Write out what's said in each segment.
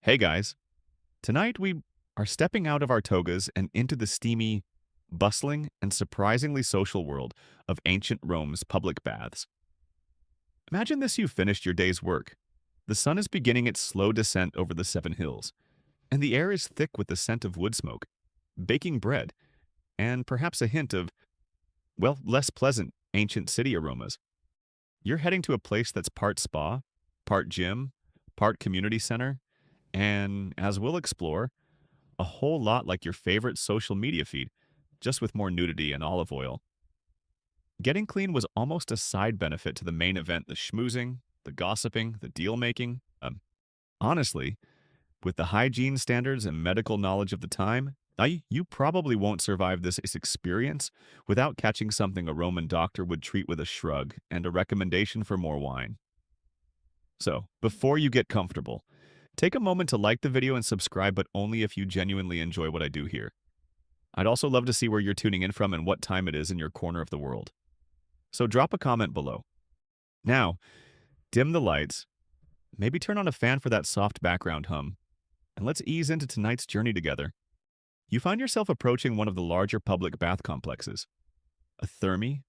Hey guys, tonight we are stepping out of our togas and into the steamy, bustling, and surprisingly social world of ancient Rome's public baths. Imagine this: you've finished your day's work. The sun is beginning its slow descent over the seven hills, and the air is thick with the scent of wood smoke, baking bread, and perhaps a hint of, well, less pleasant ancient city aromas. You're heading to a place that's part spa, part gym, part community center, and, as we'll explore, a whole lot like your favorite social media feed, just with more nudity and olive oil. Getting clean was almost a side benefit to the main event: the schmoozing, the gossiping, the deal making. Honestly, with the hygiene standards and medical knowledge of the time, you probably won't survive this experience without catching something a Roman doctor would treat with a shrug and a recommendation for more wine. So, before you get comfortable, take a moment to like the video and subscribe, but only if you genuinely enjoy what I do here. I'd also love to see where you're tuning in from and what time it is in your corner of the world. So drop a comment below. Now, dim the lights, maybe turn on a fan for that soft background hum, and let's ease into tonight's journey together. You find yourself approaching one of the larger public bath complexes. A therme,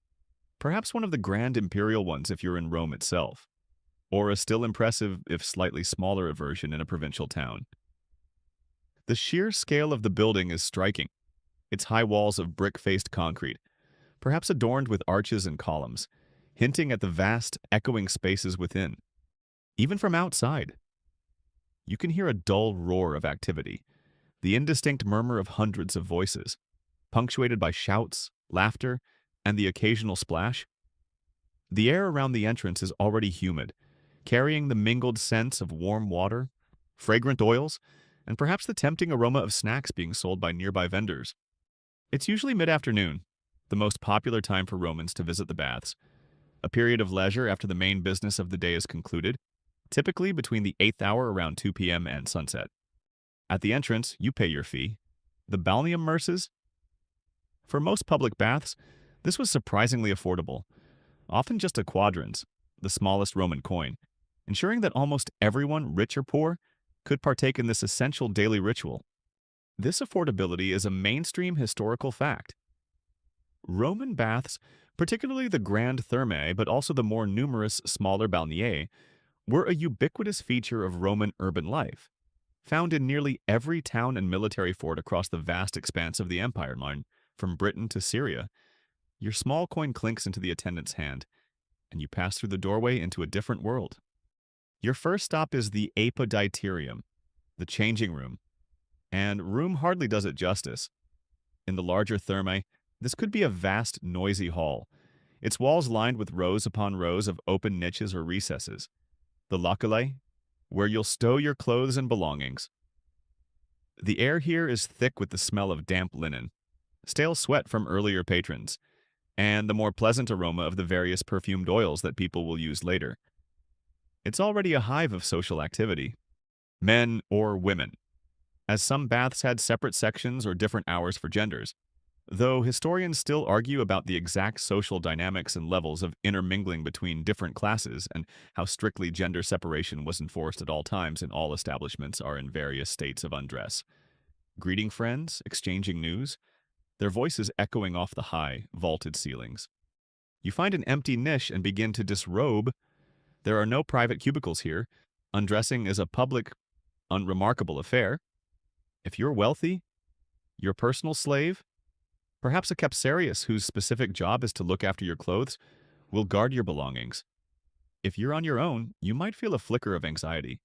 perhaps one of the grand imperial ones if you're in Rome itself, or a still impressive, if slightly smaller version in a provincial town. The sheer scale of the building is striking. Its high walls of brick-faced concrete, perhaps adorned with arches and columns, hinting at the vast, echoing spaces within. Even from outside, you can hear a dull roar of activity, the indistinct murmur of hundreds of voices, punctuated by shouts, laughter, and the occasional splash. The air around the entrance is already humid, carrying the mingled scents of warm water, fragrant oils, and perhaps the tempting aroma of snacks being sold by nearby vendors. It's usually mid-afternoon, the most popular time for Romans to visit the baths, a period of leisure after the main business of the day is concluded, typically between the 8th hour around 2 p.m. and sunset. At the entrance, you pay your fee. The balneum merces? For most public baths, this was surprisingly affordable, often just a quadrans, the smallest Roman coin, ensuring that almost everyone, rich or poor, could partake in this essential daily ritual. This affordability is a mainstream historical fact. Roman baths, particularly the grand thermae, but also the more numerous smaller balneae, were a ubiquitous feature of Roman urban life, found in nearly every town and military fort across the vast expanse of the empire line, from Britain to Syria. Your small coin clinks into the attendant's hand, and you pass through the doorway into a different world. Your first stop is the apoditerium, the changing room, and room hardly does it justice. In the larger thermae, this could be a vast, noisy hall, its walls lined with rows upon rows of open niches or recesses. The loculi, where you'll stow your clothes and belongings. The air here is thick with the smell of damp linen, stale sweat from earlier patrons, and the more pleasant aroma of the various perfumed oils that people will use later. It's already a hive of social activity, men or women, as some baths had separate sections or different hours for genders, though historians still argue about the exact social dynamics and levels of intermingling between different classes and how strictly gender separation was enforced at all times, and all establishments are in various states of undress. Greeting friends, exchanging news, their voices echoing off the high, vaulted ceilings. You find an empty niche and begin to disrobe. There are no private cubicles here. Undressing is a public, unremarkable affair. If you're wealthy, your personal slave, perhaps a capsarius whose specific job is to look after your clothes, will guard your belongings. If you're on your own, you might feel a flicker of anxiety.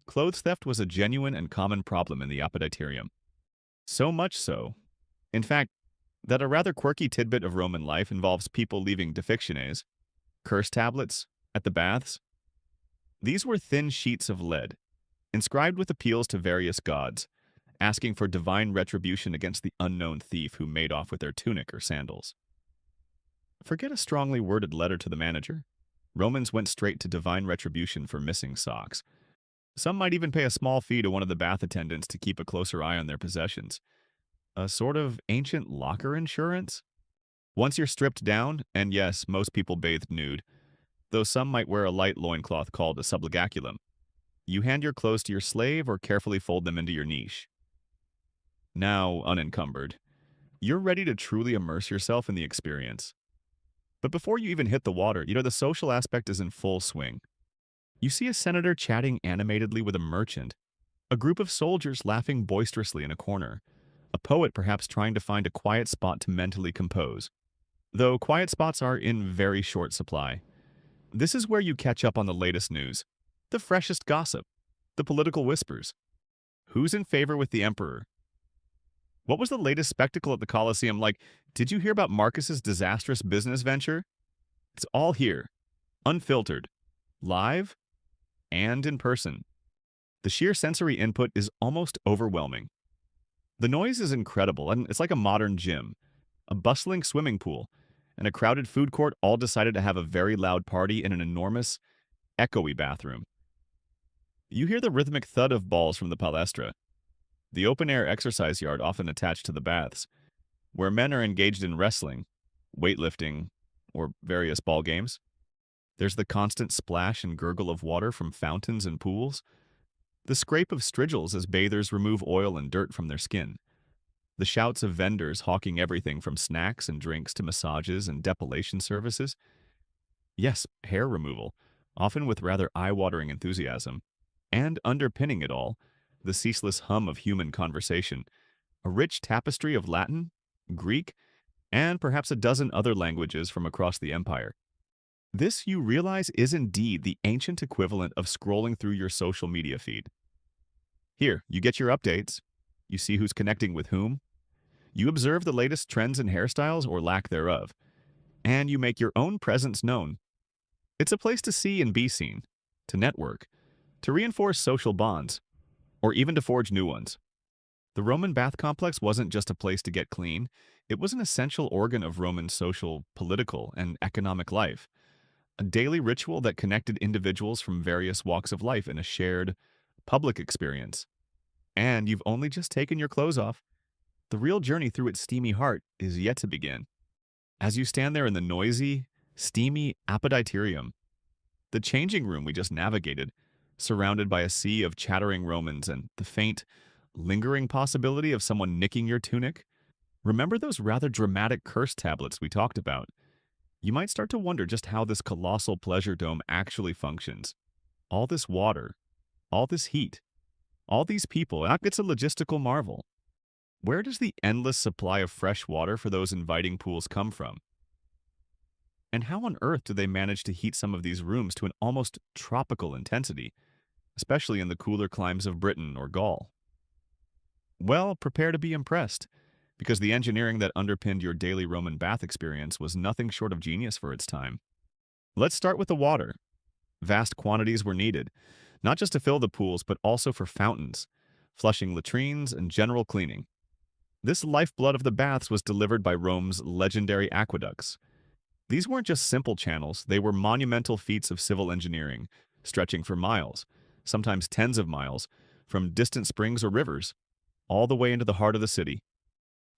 Clothes theft was a genuine and common problem in the apoditerium. So much so, in fact, that a rather quirky tidbit of Roman life involves people leaving defixiones, curse tablets, at the baths. These were thin sheets of lead, inscribed with appeals to various gods, asking for divine retribution against the unknown thief who made off with their tunic or sandals. Forget a strongly worded letter to the manager. Romans went straight to divine retribution for missing socks. Some might even pay a small fee to one of the bath attendants to keep a closer eye on their possessions. A sort of ancient locker insurance? Once you're stripped down, and yes, most people bathed nude, though some might wear a light loincloth called a subligaculum, You hand your clothes to your slave or carefully fold them into your niche. Now, unencumbered, you're ready to truly immerse yourself in the experience. But before you even hit the water, the social aspect is in full swing. You see a senator chatting animatedly with a merchant, a group of soldiers laughing boisterously in a corner, a poet perhaps trying to find a quiet spot to mentally compose. Though quiet spots are in very short supply. This is where you catch up on the latest news, the freshest gossip, the political whispers. Who's in favor with the emperor? What was the latest spectacle at the Colosseum like? Did you hear about Marcus's disastrous business venture? It's all here, unfiltered, live, and in person. The sheer sensory input is almost overwhelming. The noise is incredible, and it's like a modern gym, a bustling swimming pool, and a crowded food court all decided to have a very loud party in an enormous, echoey bathroom. You hear the rhythmic thud of balls from the palestra, the open-air exercise yard often attached to the baths, where men are engaged in wrestling, weightlifting, or various ball games. There's the constant splash and gurgle of water from fountains and pools, the scrape of strigils as bathers remove oil and dirt from their skin, the shouts of vendors hawking everything from snacks and drinks to massages and depilation services. Yes, hair removal, often with rather eye-watering enthusiasm. And underpinning it all, the ceaseless hum of human conversation, a rich tapestry of Latin, Greek, and perhaps a dozen other languages from across the empire. This, you realize, is indeed the ancient equivalent of scrolling through your social media feed. Here, you get your updates, you see who's connecting with whom, you observe the latest trends and hairstyles or lack thereof, and you make your own presence known. It's a place to see and be seen, to network, to reinforce social bonds, or even to forge new ones. The Roman bath complex wasn't just a place to get clean, it was an essential organ of Roman social, political, and economic life, a daily ritual that connected individuals from various walks of life in a shared, public experience. And you've only just taken your clothes off. The real journey through its steamy heart is yet to begin. As you stand there in the noisy, steamy appetiterium, the changing room we just navigated, surrounded by a sea of chattering Romans and the faint, lingering possibility of someone nicking your tunic, remember those rather dramatic curse tablets we talked about? You might start to wonder just how this colossal pleasure dome actually functions. All this water, all this heat, all these people, it's a logistical marvel. Where does the endless supply of fresh water for those inviting pools come from? And how on earth do they manage to heat some of these rooms to an almost tropical intensity, especially in the cooler climes of Britain or Gaul? Well, prepare to be impressed, because the engineering that underpinned your daily Roman bath experience was nothing short of genius for its time. Let's start with the water. Vast quantities were needed, not just to fill the pools, but also for fountains, flushing latrines, and general cleaning. This lifeblood of the baths was delivered by Rome's legendary aqueducts. These weren't just simple channels, they were monumental feats of civil engineering, stretching for miles, sometimes tens of miles, from distant springs or rivers, all the way into the heart of the city.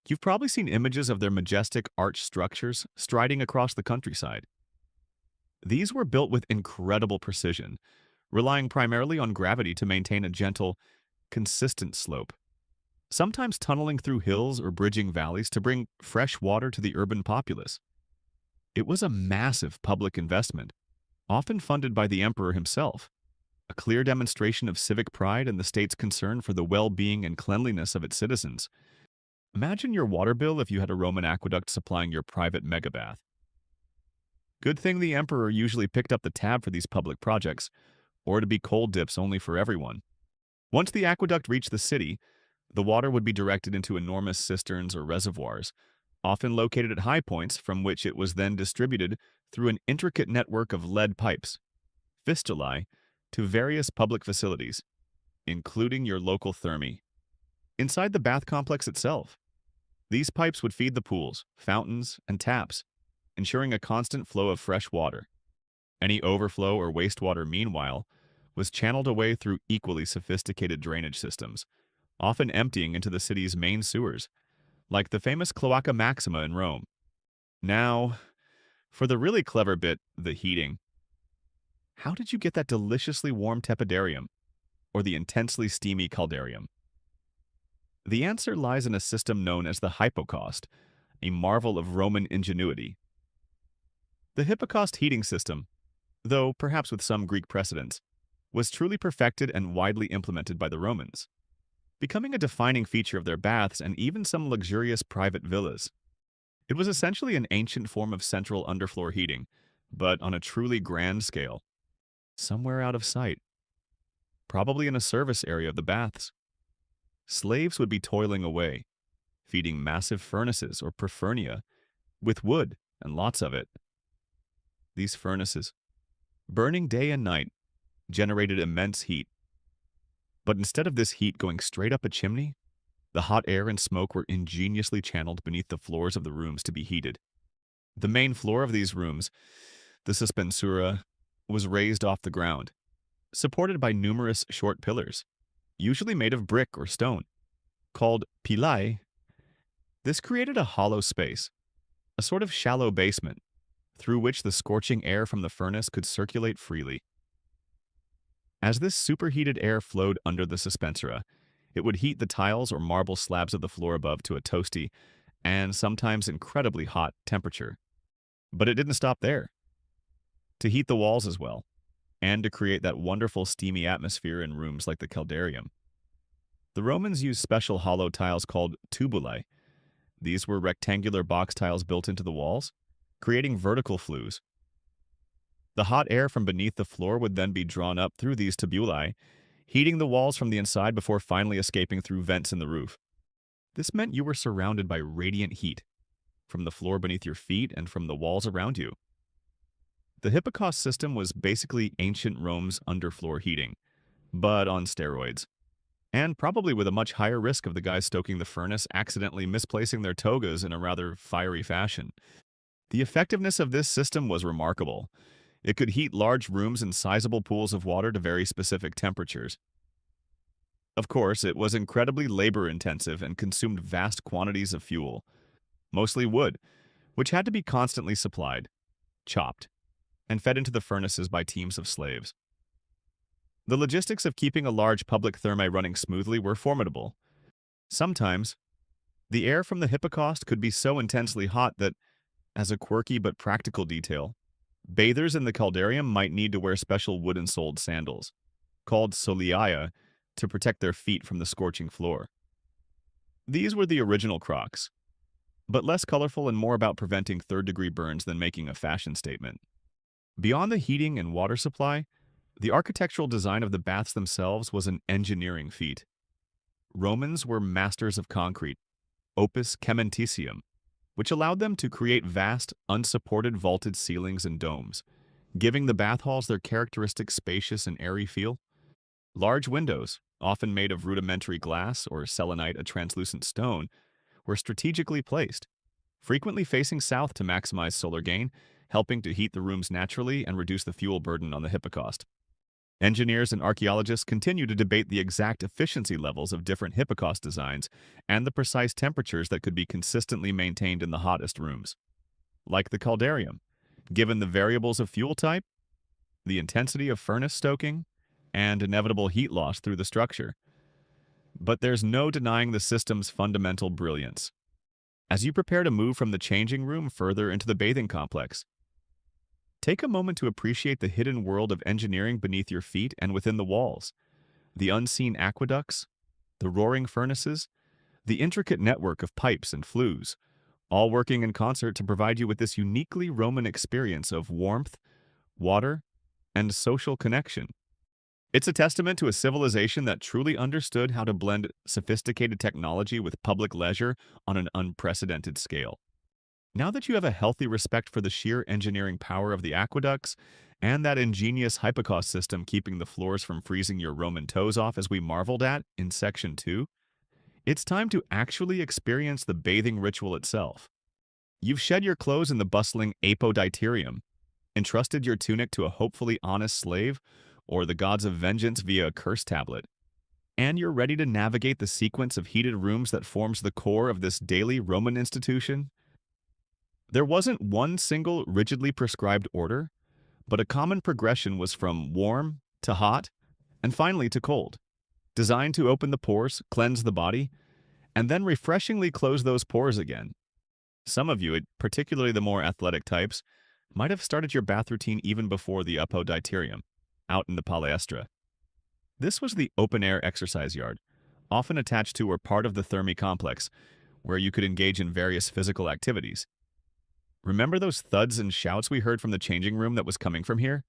You've probably seen images of their majestic arch structures striding across the countryside. These were built with incredible precision, relying primarily on gravity to maintain a gentle, consistent slope, sometimes tunneling through hills or bridging valleys to bring fresh water to the urban populace. It was a massive public investment, often funded by the emperor himself, a clear demonstration of civic pride and the state's concern for the well-being and cleanliness of its citizens. Imagine your water bill if you had a Roman aqueduct supplying your private megabath. Good thing the emperor usually picked up the tab for these public projects, or to be cold dips only for everyone. Once the aqueduct reached the city, the water would be directed into enormous cisterns or reservoirs, often located at high points from which it was then distributed through an intricate network of lead pipes, fistulae, to various public facilities, including your local thermi. Inside the bath complex itself, these pipes would feed the pools, fountains, and taps, ensuring a constant flow of fresh water. Any overflow or wastewater, meanwhile, was channeled away through equally sophisticated drainage systems, often emptying into the city's main sewers, like the famous Cloaca Maxima in Rome. Now, for the really clever bit, the heating. How did you get that deliciously warm tepidarium? or the intensely steamy caldarium? The answer lies in a system known as the hypocaust, a marvel of Roman ingenuity. The hypocaust heating system, though perhaps with some Greek precedents, was truly perfected and widely implemented by the Romans, becoming a defining feature of their baths and even some luxurious private villas. It was essentially an ancient form of central underfloor heating, but on a truly grand scale, somewhere out of sight, probably in a service area of the baths. Slaves would be toiling away, feeding massive furnaces or prefernia with wood and lots of it. These furnaces, burning day and night, generated immense heat. But instead of this heat going straight up a chimney, the hot air and smoke were ingeniously channeled beneath the floors of the rooms to be heated. The main floor of these rooms, the suspensura, was raised off the ground, supported by numerous short pillars, usually made of brick or stone, called pilae. This created a hollow space, a sort of shallow basement, through which the scorching air from the furnace could circulate freely. As this superheated air flowed under the suspensura, it would heat the tiles or marble slabs of the floor above to a toasty and sometimes incredibly hot temperature. But it didn't stop there. To heat the walls as well, and to create that wonderful steamy atmosphere in rooms like the caldarium, the Romans used special hollow tiles called tubuli. These were rectangular box tiles built into the walls, creating vertical flues. The hot air from beneath the floor would then be drawn up through these tubuli, heating the walls from the inside before finally escaping through vents in the roof. This meant you were surrounded by radiant heat, from the floor beneath your feet and from the walls around you. The hypocaust system was basically ancient Rome's underfloor heating, but on steroids, and probably with a much higher risk of the guys stoking the furnace accidentally misplacing their togas in a rather fiery fashion. The effectiveness of this system was remarkable. It could heat large rooms and sizable pools of water to very specific temperatures. Of course, it was incredibly labor-intensive and consumed vast quantities of fuel, mostly wood, which had to be constantly supplied, chopped, and fed into the furnaces by teams of slaves. The logistics of keeping a large public thermae running smoothly were formidable. Sometimes, the air from the hypocaust could be so intensely hot that, as a quirky but practical detail, bathers in the caldarium might need to wear special wooden-soled sandals, called soliaia, to protect their feet from the scorching floor. These were the original Crocs, but less colorful and more about preventing third-degree burns than making a fashion statement. Beyond the heating and water supply, the architectural design of the baths themselves was an engineering feat. Romans were masters of concrete, opus cementitium, which allowed them to create vast, unsupported vaulted ceilings and domes, giving the bath halls their characteristic spacious and airy feel. Large windows, often made of rudimentary glass or selenite, a translucent stone, were strategically placed, frequently facing south to maximize solar gain, helping to heat the rooms naturally and reduce the fuel burden on the hypocaust. Engineers and archaeologists continue to debate the exact efficiency levels of different hypocaust designs and the precise temperatures that could be consistently maintained in the hottest rooms. Like the caldarium, given the variables of fuel type, the intensity of furnace stoking, and inevitable heat loss through the structure. But there's no denying the system's fundamental brilliance. As you prepare to move from the changing room further into the bathing complex, take a moment to appreciate the hidden world of engineering beneath your feet and within the walls, the unseen aqueducts, the roaring furnaces, the intricate network of pipes and flues, all working in concert to provide you with this uniquely Roman experience of warmth, water, and social connection. It's a testament to a civilization that truly understood how to blend sophisticated technology with public leisure on an unprecedented scale. Now that you have a healthy respect for the sheer engineering power of the aqueducts and that ingenious hypocaust system keeping the floors from freezing your Roman toes off as we marveled at in Section 2, it's time to actually experience the bathing ritual itself. You've shed your clothes in the bustling apoditerium, entrusted your tunic to a hopefully honest slave or the gods of vengeance via a curse tablet, and you're ready to navigate the sequence of heated rooms that forms the core of this daily Roman institution. There wasn't one single rigidly prescribed order, but a common progression was from warm to hot and finally to cold. designed to open the pores, cleanse the body, and then refreshingly close those pores again. Some of you, particularly the more athletic types, might have started your bath routine even before the apoditirium, out in the palaestra. This was the open-air exercise yard, often attached to or part of the thermi complex, where you could engage in various physical activities. Remember those thuds and shouts we heard from the changing room that was coming from here?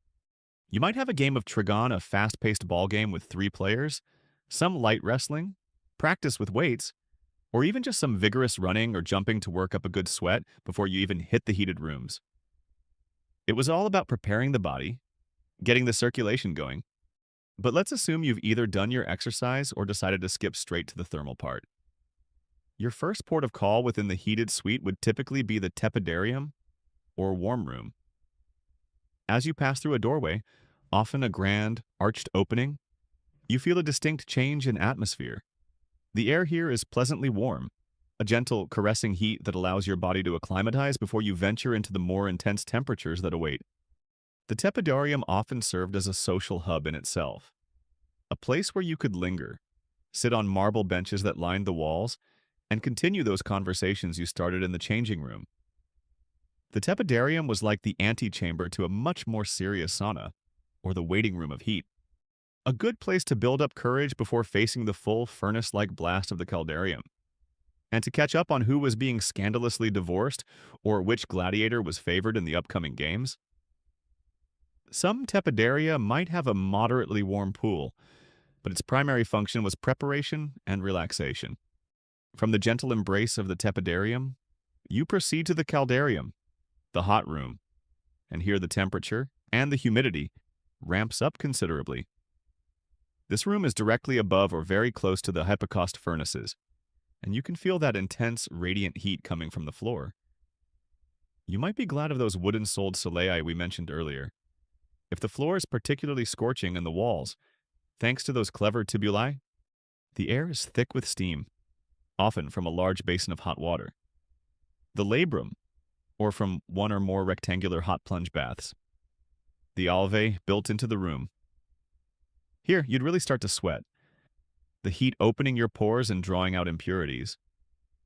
You might have a game of Trigon, a fast-paced ball game with 3 players, some light wrestling, practice with weights, or even just some vigorous running or jumping to work up a good sweat before you even hit the heated rooms. It was all about preparing the body, getting the circulation going, but let's assume you've either done your exercise or decided to skip straight to the thermal part. Your first port of call within the heated suite would typically be the tepidarium or warm room. As you pass through a doorway, often a grand, arched opening, you feel a distinct change in atmosphere. The air here is pleasantly warm, a gentle, caressing heat that allows your body to acclimatize before you venture into the more intense temperatures that await. The tepidarium often served as a social hub in itself, a place where you could linger, sit on marble benches that lined the walls, and continue those conversations you started in the changing room. The tepidarium was like the antechamber to a much more serious sauna, or the waiting room of heat. A good place to build up courage before facing the full furnace-like blast of the caldarium, and to catch up on who was being scandalously divorced or which gladiator was favored in the upcoming games. Some tepidaria might have a moderately warm pool, but its primary function was preparation and relaxation. From the gentle embrace of the tepidarium, you proceed to the caldarium, the hot room, and here the temperature and the humidity ramps up considerably. This room is directly above or very close to the hypocaust furnaces, and you can feel that intense, radiant heat coming from the floor. You might be glad of those wooden-soled solei we mentioned earlier. If the floor is particularly scorching and the walls, thanks to those clever tubuli, the air is thick with steam, often from a large basin of hot water. The labrum, or from one or more rectangular hot plunge baths. The alveoli built into the room. Here, you'd really start to sweat, the heat opening your pores and drawing out impurities,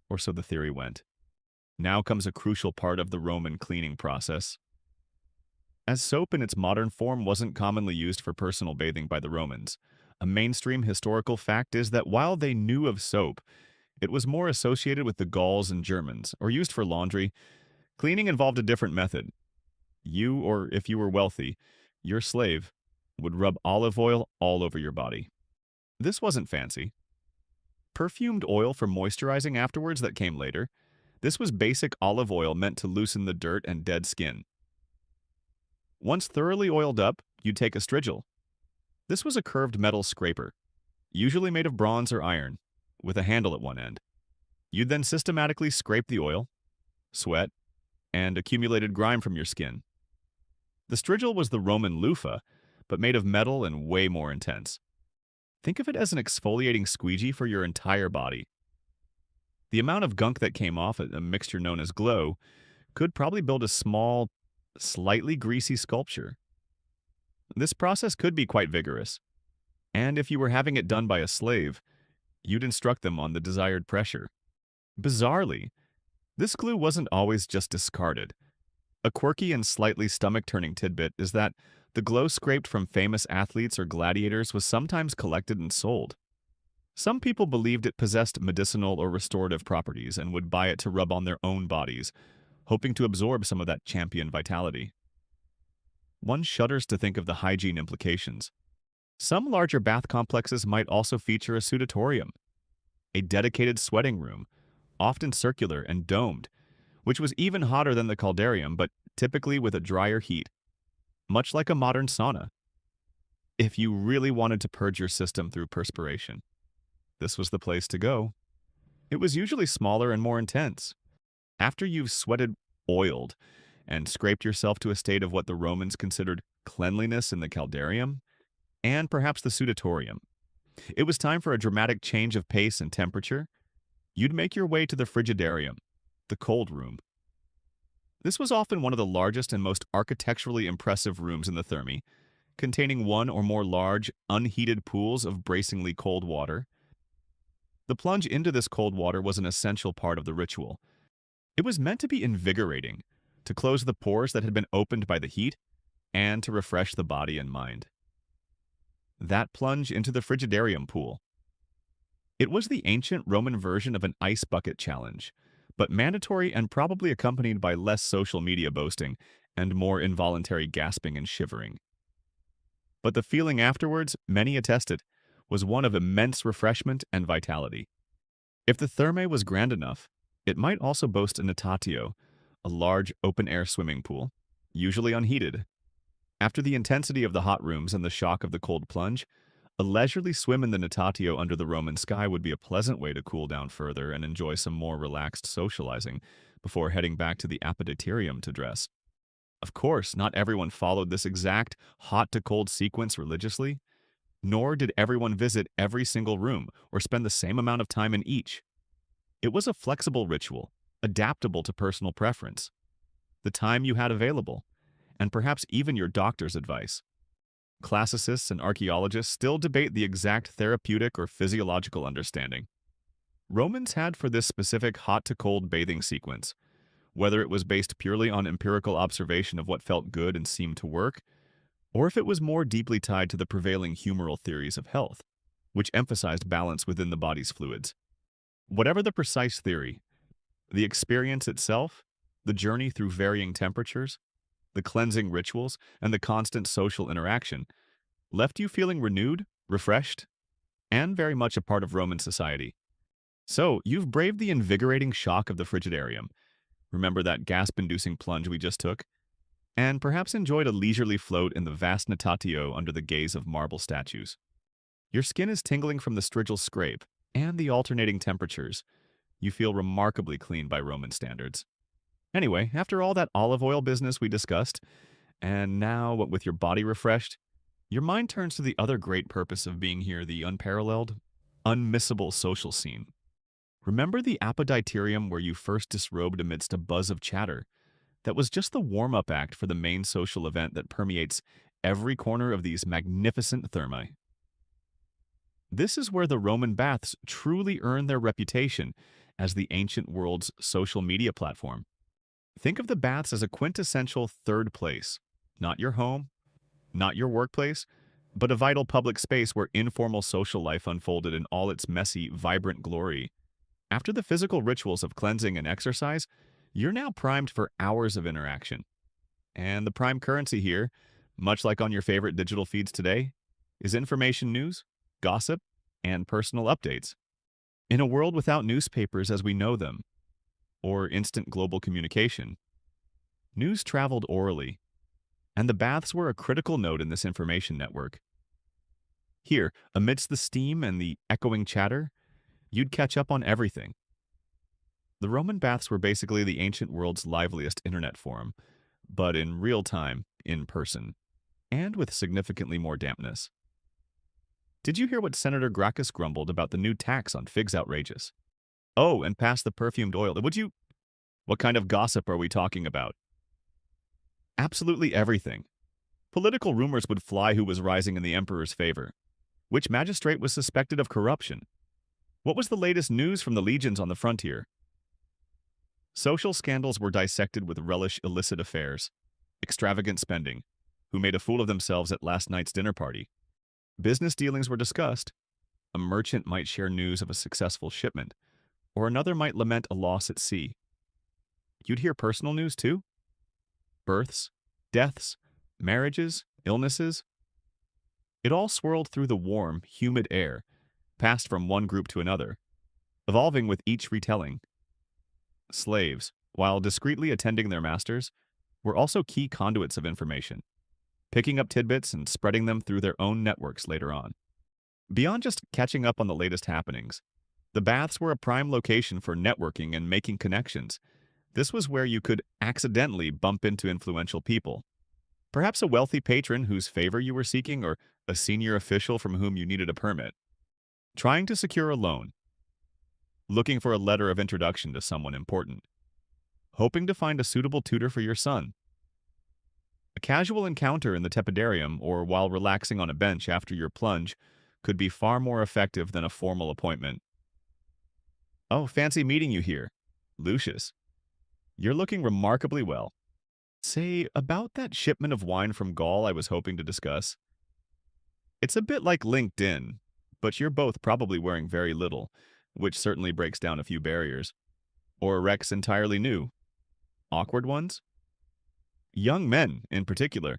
or so the theory went. Now comes a crucial part of the Roman cleaning process. As soap in its modern form wasn't commonly used for personal bathing by the Romans, a mainstream historical fact is that while they knew of soap, it was more associated with the Gauls and Germans, or used for laundry. Cleaning involved a different method. You, or if you were wealthy, your slave, would rub olive oil all over your body. This wasn't fancy. Perfumed oil for moisturizing afterwards that came later. This was basic olive oil meant to loosen the dirt and dead skin. Once thoroughly oiled up, you'd take a strigil. This was a curved metal scraper, usually made of bronze or iron, with a handle at one end. You'd then systematically scrape the oil, sweat, and accumulated grime from your skin. The strigil was the Roman loofah, but made of metal and way more intense. Think of it as an exfoliating squeegee for your entire body. The amount of gunk that came off, a mixture known as glow, could probably build a small, slightly greasy sculpture. This process could be quite vigorous, and if you were having it done by a slave, you'd instruct them on the desired pressure. Bizarrely, this glue wasn't always just discarded. A quirky and slightly stomach-turning tidbit is that the glow scraped from famous athletes or gladiators was sometimes collected and sold. Some people believed it possessed medicinal or restorative properties and would buy it to rub on their own bodies, hoping to absorb some of that champion vitality. One shudders to think of the hygiene implications. Some larger bath complexes might also feature a sudatorium, a dedicated sweating room, often circular and domed, which was even hotter than the caldarium, but typically with a drier heat, much like a modern sauna. If you really wanted to purge your system through perspiration, this was the place to go. It was usually smaller and more intense. After you've sweated oiled and scraped yourself to a state of what the Romans considered cleanliness in the caldarium, and perhaps the sudatorium, it was time for a dramatic change of pace and temperature. You'd make your way to the frigidarium, the cold room. This was often one of the largest and most architecturally impressive rooms in the thermi, containing one or more large, unheated pools of bracingly cold water. The plunge into this cold water was an essential part of the ritual. It was meant to be invigorating, to close the pores that had been opened by the heat, and to refresh the body and mind. That plunge into the frigidarium pool. It was the ancient Roman version of an ice bucket challenge, but mandatory and probably accompanied by less social media boasting and more involuntary gasping and shivering. But the feeling afterwards, many attested, was one of immense refreshment and vitality. If the thermae was grand enough, it might also boast a natatio, a large open-air swimming pool, usually unheated. After the intensity of the hot rooms and the shock of the cold plunge, a leisurely swim in the natatio under the Roman sky would be a pleasant way to cool down further and enjoy some more relaxed socializing before heading back to the apodyterium to dress. Of course, not everyone followed this exact hot-to-cold sequence religiously, nor did everyone visit every single room or spend the same amount of time in each. It was a flexible ritual, adaptable to personal preference, the time you had available, and perhaps even your doctor's advice. Classicists and archaeologists still debate the exact therapeutic or physiological understanding Romans had for this specific hot-to-cold bathing sequence, whether it was based purely on empirical observation of what felt good and seemed to work, or if it was more deeply tied to the prevailing humoral theories of health, which emphasized balance within the body's fluids. Whatever the precise theory, the experience itself, the journey through varying temperatures, the cleansing rituals, and the constant social interaction left you feeling renewed, refreshed, and very much a part of Roman society. So, you've braved the invigorating shock of the frigidarium. Remember that gasp-inducing plunge we just took? And perhaps enjoyed a leisurely float in the vast natatio under the gaze of marble statues. Your skin is tingling from the strigil scrape and the alternating temperatures. You feel remarkably clean by Roman standards. Anyway, after all that olive oil business we discussed, and now what with your body refreshed, your mind turns to the other great purpose of being here, the unparalleled, unmissable social scene. Remember the apodyterium where you first disrobed amidst a buzz of chatter? That was just the warm-up act for the main social event that permeates every corner of these magnificent thermae. This is where the Roman baths truly earned their reputation as the ancient world's social media platform. Think of the baths as a quintessential third place, not your home, not your workplace, but a vital public space where informal social life unfolded in all its messy, vibrant glory. After the physical rituals of cleansing and exercise, you're now primed for hours of interaction. And the prime currency here, much like on your favorite digital feeds today, is information news, gossip, and personal updates. In a world without newspapers as we know them, or instant global communication, news traveled orally, and the baths were a critical node in this information network. Here, amidst the steam and the echoing chatter, you'd catch up on everything. The Roman baths were basically the ancient world's liveliest internet forum, but in real time, in person, and with significantly more dampness. Did you hear what Senator Gracchus grumbled about the new tax on figs outrageous? Oh, and pass the perfumed oil. What kind of gossip are we talking about? Absolutely everything. Political rumors would fly who was rising in the emperor's favor. Which magistrate was suspected of corruption? What was the latest news from the legions on the frontier? Social scandals were dissected with relish illicit affairs, extravagant spending, who made a fool of themselves at last night's dinner party. Business dealings were discussed. A merchant might share news of a successful shipment, or another might lament a loss at sea. You'd hear personal news too? Births, deaths, marriages, illnesses. It all swirled through the warm, humid air, passed from one group to another, evolving with each retelling. Slaves, while discreetly attending their masters, were also key conduits of information, picking up tidbits and spreading them through their own networks later on. Beyond just catching up on the latest happenings, the baths were a prime location for networking and making connections. This was where you could accidentally bump into influential people. Perhaps a wealthy patron whose favor you were seeking, or a senior official from whom you needed a permit. Trying to secure a loan. Looking for a letter of introduction to someone important. Hoping to find a suitable tutor for your son. A casual encounter in the tepidarium or while relaxing on a bench after your plunge could be far more effective than a formal appointment. Oh, fancy meeting you here. Lucius, you're looking remarkably well. Say, about that shipment of wine from Gaul I was hoping to discuss. It's a bit like LinkedIn, but you're both probably wearing very little, which certainly breaks down a few barriers. Or Rex entirely new. Awkward ones? Young men, in particular,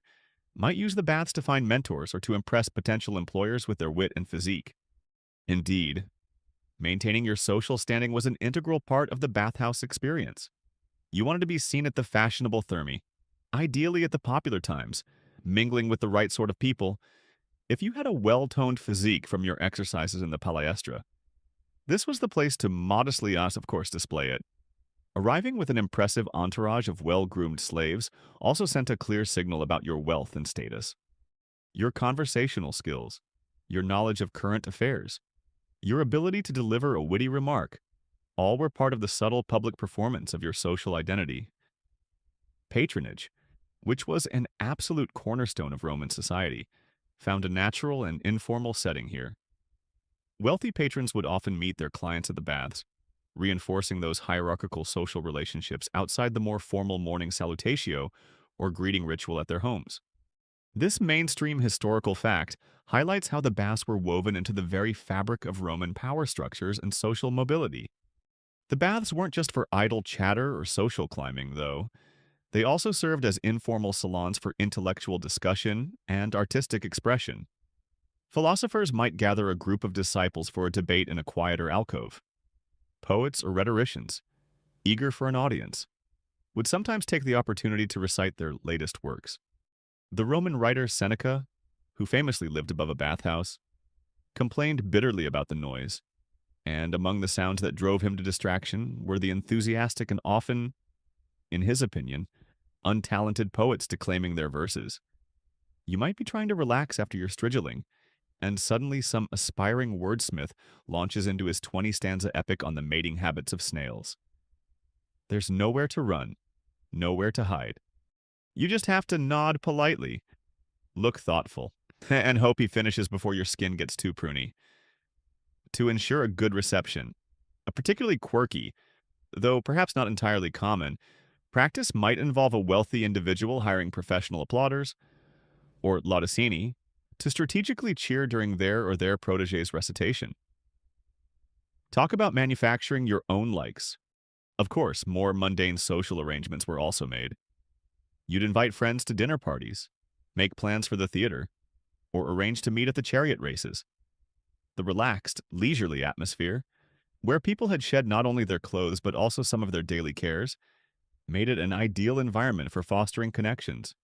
might use the baths to find mentors or to impress potential employers with their wit and physique. Indeed, maintaining your social standing was an integral part of the bathhouse experience. You wanted to be seen at the fashionable thermi, ideally at the popular times, mingling with the right sort of people. If you had a well-toned physique from your exercises in the palestra, this was the place to modestly, of course, display it. Arriving with an impressive entourage of well-groomed slaves also sent a clear signal about your wealth and status. Your conversational skills, your knowledge of current affairs, your ability to deliver a witty remark, all were part of the subtle public performance of your social identity. Patronage, which was an absolute cornerstone of Roman society, found a natural and informal setting here. Wealthy patrons would often meet their clients at the baths, reinforcing those hierarchical social relationships outside the more formal morning salutatio or greeting ritual at their homes. This mainstream historical fact highlights how the baths were woven into the very fabric of Roman power structures and social mobility. The baths weren't just for idle chatter or social climbing, though. They also served as informal salons for intellectual discussion and artistic expression. Philosophers might gather a group of disciples for a debate in a quieter alcove. Poets or rhetoricians, eager for an audience, would sometimes take the opportunity to recite their latest works. The Roman writer Seneca, who famously lived above a bathhouse, complained bitterly about the noise, and among the sounds that drove him to distraction were the enthusiastic and often, in his opinion, untalented poets declaiming their verses. You might be trying to relax after your striduling, and suddenly some aspiring wordsmith launches into his 20-stanza epic on the mating habits of snails. There's nowhere to run, nowhere to hide. You just have to nod politely, look thoughtful, and hope he finishes before your skin gets too pruny. To ensure a good reception, a particularly quirky, though perhaps not entirely common, practice might involve a wealthy individual hiring professional applauders, or laudicini, to strategically cheer during their or their protege's recitation. Talk about manufacturing your own likes. Of course, more mundane social arrangements were also made. You'd invite friends to dinner parties, make plans for the theater, or arrange to meet at the chariot races. The relaxed, leisurely atmosphere, where people had shed not only their clothes but also some of their daily cares, made it an ideal environment for fostering connections.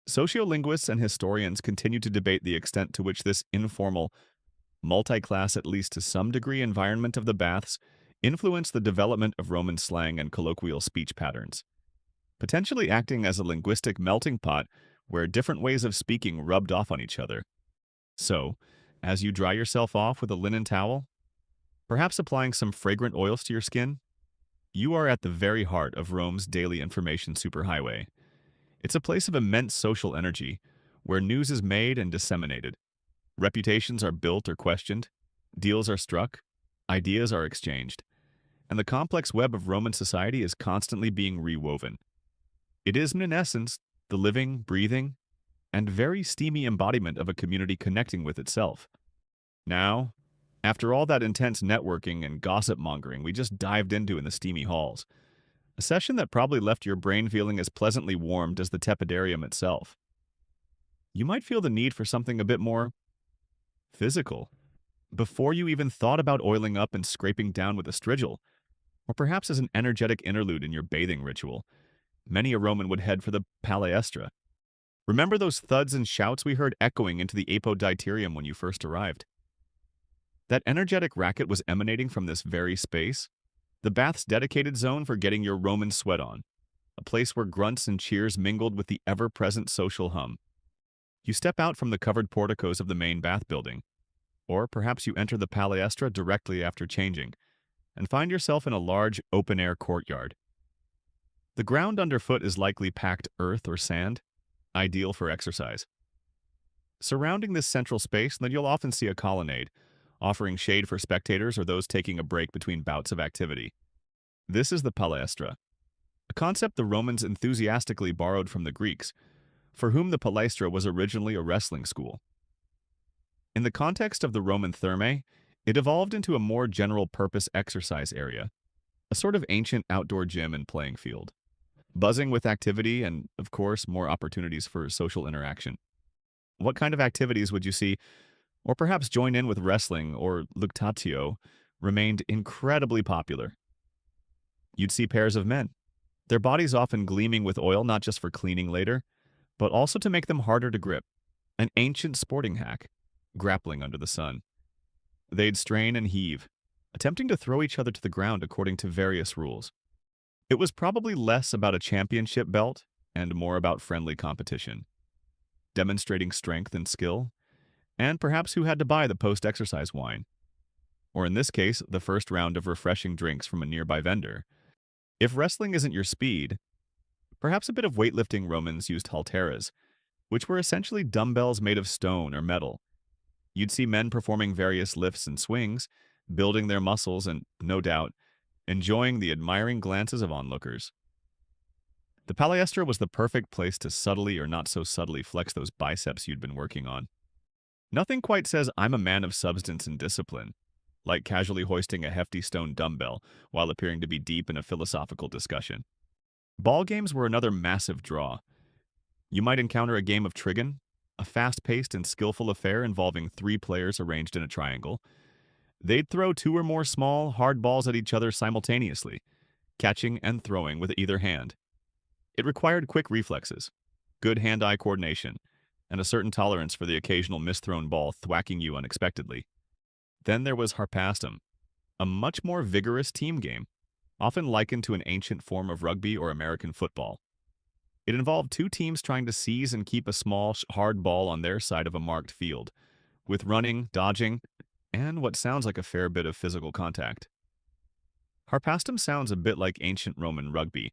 Sociolinguists and historians continue to debate the extent to which this informal, multi-class at least to some degree environment of the baths influenced the development of Roman slang and colloquial speech patterns, potentially acting as a linguistic melting pot where different ways of speaking rubbed off on each other. So, as you dry yourself off with a linen towel, perhaps applying some fragrant oils to your skin, you are at the very heart of Rome's daily information superhighway. It's a place of immense social energy, where news is made and disseminated. Reputations are built or questioned, deals are struck, ideas are exchanged, and the complex web of Roman society is constantly being rewoven. It is, in essence, the living, breathing, and very steamy embodiment of a community connecting with itself. Now, after all that intense networking and gossip-mongering we just dived into in the steamy halls, a session that probably left your brain feeling as pleasantly warmed as the tepidarium itself, you might feel the need for something a bit more physical, before you even thought about oiling up and scraping down with a strigil, or perhaps as an energetic interlude in your bathing ritual. Many a Roman would head for the palestra. Remember those thuds and shouts we heard echoing into the apoditerium when you first arrived? That energetic racket was emanating from this very space, the bath's dedicated zone for getting your Roman sweat on, a place where grunts and cheers mingled with the ever-present social hum. You step out from the covered porticos of the main bath building, or perhaps you enter the palestra directly after changing, and find yourself in a large open-air courtyard. The ground underfoot is likely packed earth or sand, ideal for exercise. Surrounding this central space, then you'll often see a colonnade, offering shade for spectators or those taking a break between bouts of activity. This is the palaestra, a concept the Romans enthusiastically borrowed from the Greeks, for whom the palaestra was originally a wrestling school. In the context of the Roman thermae, it evolved into a more general-purpose exercise area, a sort of ancient outdoor gym and playing field, buzzing with activity and, of course, more opportunities for social interaction. What kind of activities would you see, or perhaps join in with wrestling or luctatio, remained incredibly popular? You'd see pairs of men, their bodies often gleaming with oil not just for cleaning later, but also to make them harder to grip, an ancient sporting hack, grappling under the sun. They'd strain and heave, attempting to throw each other to the ground according to various rules. It was probably less about a championship belt and more about friendly competition, demonstrating strength and skill, and perhaps who had to buy the post-exercise wine, or in this case, the first round of refreshing drinks from a nearby vendor. If wrestling isn't your speed, perhaps a bit of weightlifting. Romans used halteres, which were essentially dumbbells made of stone or metal. You'd see men performing various lifts and swings, building their muscles and, no doubt, enjoying the admiring glances of onlookers. The palaestra was the perfect place to subtly or not so subtly flex those biceps you'd been working on. Nothing quite says I'm a man of substance and discipline, like casually hoisting a hefty stone dumbbell while appearing to be deep in a philosophical discussion. Ball games were another massive draw. You might encounter a game of trigon, a fast-paced and skillful affair involving 3 players arranged in a triangle. They'd throw 2 or more small, hard balls at each other simultaneously, catching and throwing with either hand. It required quick reflexes, good hand-eye coordination, and a certain tolerance for the occasional misthrown ball thwacking you unexpectedly. Then there was harpastum, a much more vigorous team game, often likened to an ancient form of rugby or American football. It involved 2 teams trying to seize and keep a small, hard ball on their side of a marked field, with running, dodging, and what sounds like a fair bit of physical contact. Harpastum sounds a bit like ancient Roman rugby,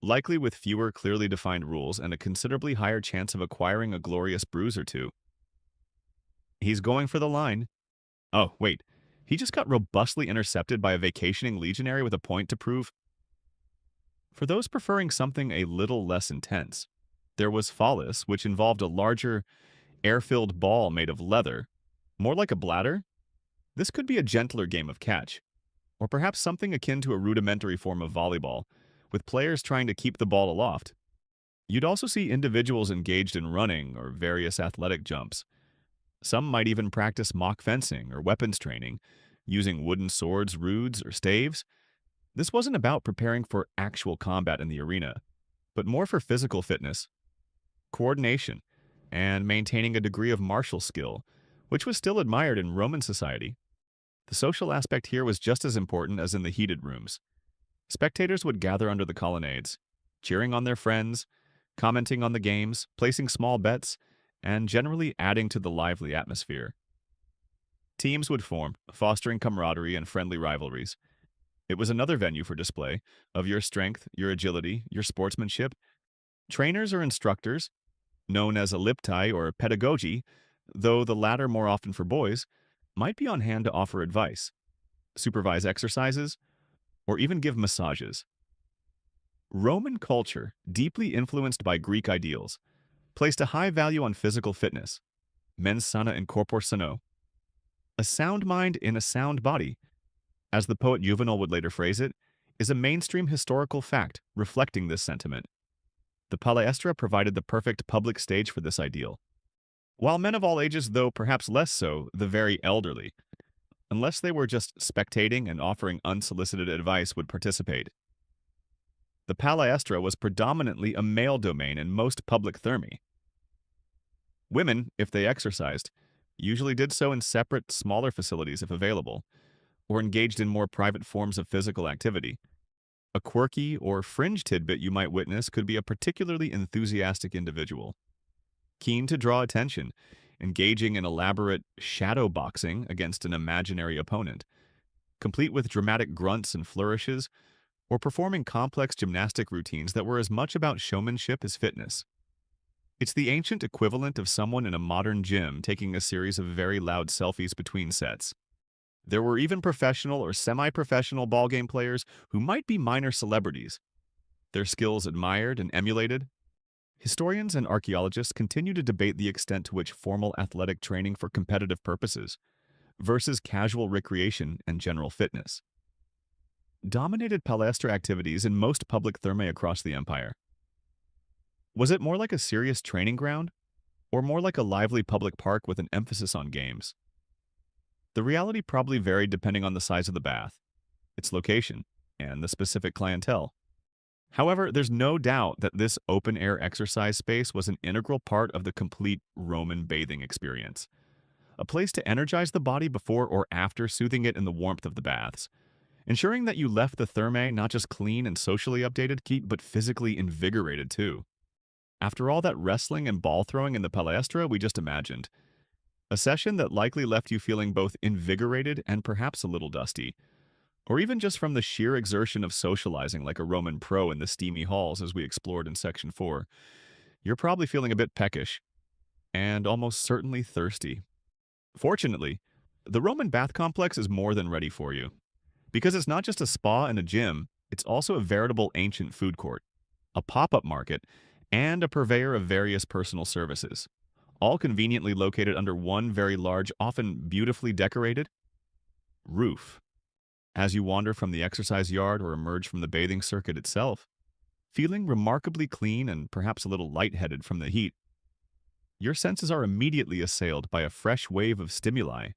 likely with fewer clearly defined rules and a considerably higher chance of acquiring a glorious bruise or two. He's going for the line. Oh, wait, he just got robustly intercepted by a vacationing legionary with a point to prove. For those preferring something a little less intense, there was Phallus, which involved a larger, air-filled ball made of leather, more like a bladder. This could be a gentler game of catch, or perhaps something akin to a rudimentary form of volleyball, with players trying to keep the ball aloft. You'd also see individuals engaged in running or various athletic jumps. Some might even practice mock fencing or weapons training, using wooden swords, roods, or staves. This wasn't about preparing for actual combat in the arena, but more for physical fitness, coordination, and maintaining a degree of martial skill, which was still admired in Roman society. The social aspect here was just as important as in the heated rooms. Spectators would gather under the colonnades, cheering on their friends, commenting on the games, placing small bets, and generally adding to the lively atmosphere. Teams would form, fostering camaraderie and friendly rivalries. It was another venue for display of your strength, your agility, your sportsmanship. Trainers or instructors, known as ellipti or pedagogy, though the latter more often for boys, might be on hand to offer advice, supervise exercises, or even give massages. Roman culture, deeply influenced by Greek ideals, placed a high value on physical fitness, mens sana in corpore sano, a sound mind in a sound body, as the poet Juvenal would later phrase it, is a mainstream historical fact reflecting this sentiment. The palaestra provided the perfect public stage for this ideal. While men of all ages, though perhaps less so, the very elderly, unless they were just spectating and offering unsolicited advice, would participate. The palaestra was predominantly a male domain in most public thermae. Women, if they exercised, usually did so in separate, smaller facilities if available, or engaged in more private forms of physical activity. A quirky or fringe tidbit you might witness could be a particularly enthusiastic individual, keen to draw attention, engaging in elaborate shadow boxing against an imaginary opponent, complete with dramatic grunts and flourishes, or performing complex gymnastic routines that were as much about showmanship as fitness. It's the ancient equivalent of someone in a modern gym taking a series of very loud selfies between sets. There were even professional or semi-professional ballgame players who might be minor celebrities, their skills admired and emulated. Historians and archaeologists continue to debate the extent to which formal athletic training for competitive purposes versus casual recreation and general fitness dominated palestra activities in most public thermae across the empire. Was it more like a serious training ground, or more like a lively public park with an emphasis on games? The reality probably varied depending on the size of the bath, its location, and the specific clientele. However, there's no doubt that this open-air exercise space was an integral part of the complete Roman bathing experience. A place to energize the body before or after soothing it in the warmth of the baths, ensuring that you left the thermae not just clean and socially updated, but physically invigorated too. After all that wrestling and ball throwing in the palestra we just imagined, a session that likely left you feeling both invigorated and perhaps a little dusty, or even just from the sheer exertion of socializing like a Roman pro in the steamy halls as we explored in Section 4, you're probably feeling a bit peckish and almost certainly thirsty. Fortunately, the Roman bath complex is more than ready for you, because it's not just a spa and a gym, it's also a veritable ancient food court, a pop-up market, and a purveyor of various personal services, all conveniently located under one very large, often beautifully decorated roof. As you wander from the exercise yard or emerge from the bathing circuit itself, feeling remarkably clean and perhaps a little lightheaded from the heat, your senses are immediately assailed by a fresh wave of stimuli.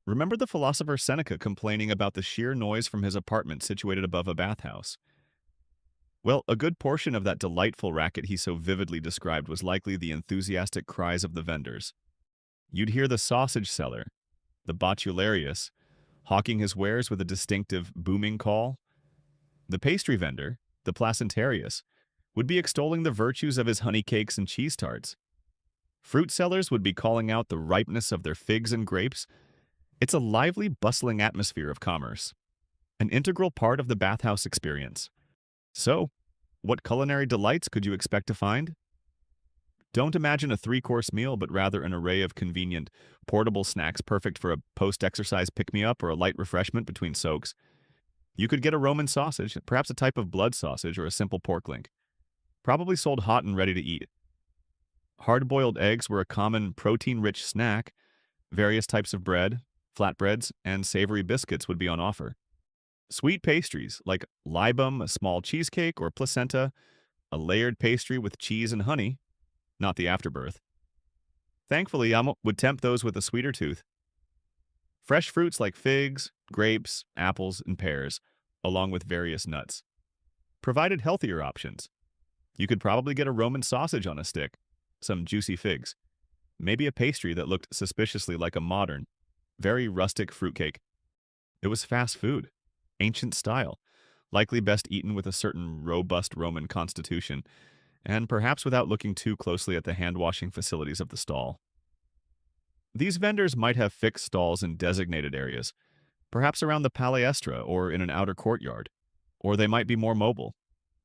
Remember the philosopher Seneca complaining about the sheer noise from his apartment situated above a bathhouse? Well, a good portion of that delightful racket he so vividly described was likely the enthusiastic cries of the vendors. You'd hear the sausage seller, the botularius, hawking his wares with a distinctive booming call. The pastry vendor, the placentarius, would be extolling the virtues of his honey cakes and cheese tarts. Fruit sellers would be calling out the ripeness of their figs and grapes. It's a lively, bustling atmosphere of commerce, an integral part of the bathhouse experience. So, what culinary delights could you expect to find? Don't imagine a three-course meal, but rather an array of convenient, portable snacks perfect for a post-exercise pick-me-up or a light refreshment between soaks. You could get a Roman sausage, perhaps a type of blood sausage or a simple pork link, probably sold hot and ready to eat. Hard-boiled eggs were a common protein-rich snack. Various types of bread, flatbreads, and savory biscuits would be on offer. Sweet pastries like libum, a small cheesecake, or placenta, a layered pastry with cheese and honey, not the afterbirth. Thankfully, I would tempt those with a sweeter tooth. Fresh fruits like figs, grapes, apples, and pears, along with various nuts, provided healthier options. You could probably get a Roman sausage on a stick, some juicy figs, maybe a pastry that looked suspiciously like a modern, very rustic fruitcake. It was fast food, ancient style, likely best eaten with a certain robust Roman constitution, and perhaps without looking too closely at the hand-washing facilities of the stall. These vendors might have fixed stalls in designated areas, perhaps around the palaestra or in an outer courtyard, or they might be more mobile,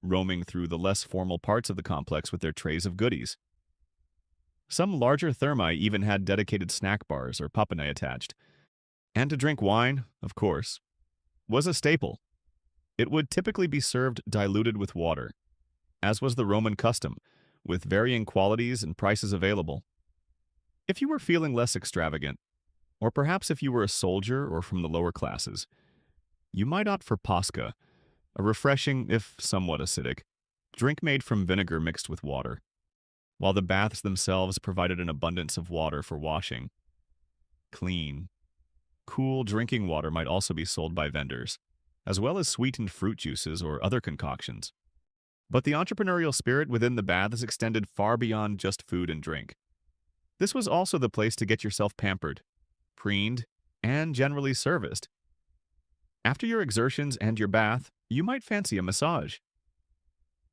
roaming through the less formal parts of the complex with their trays of goodies. Some larger thermae even had dedicated snack bars or papanae attached. And to drink wine, of course, was a staple. It would typically be served diluted with water, as was the Roman custom, with varying qualities and prices available. If you were feeling less extravagant, or perhaps if you were a soldier or from the lower classes, you might opt for pasca, a refreshing, if somewhat acidic, drink made from vinegar mixed with water, while the baths themselves provided an abundance of water for washing. Clean, cool drinking water might also be sold by vendors, as well as sweetened fruit juices or other concoctions. But the entrepreneurial spirit within the baths extended far beyond just food and drink. This was also the place to get yourself pampered, preened, and generally serviced. After your exertions and your bath, you might fancy a massage.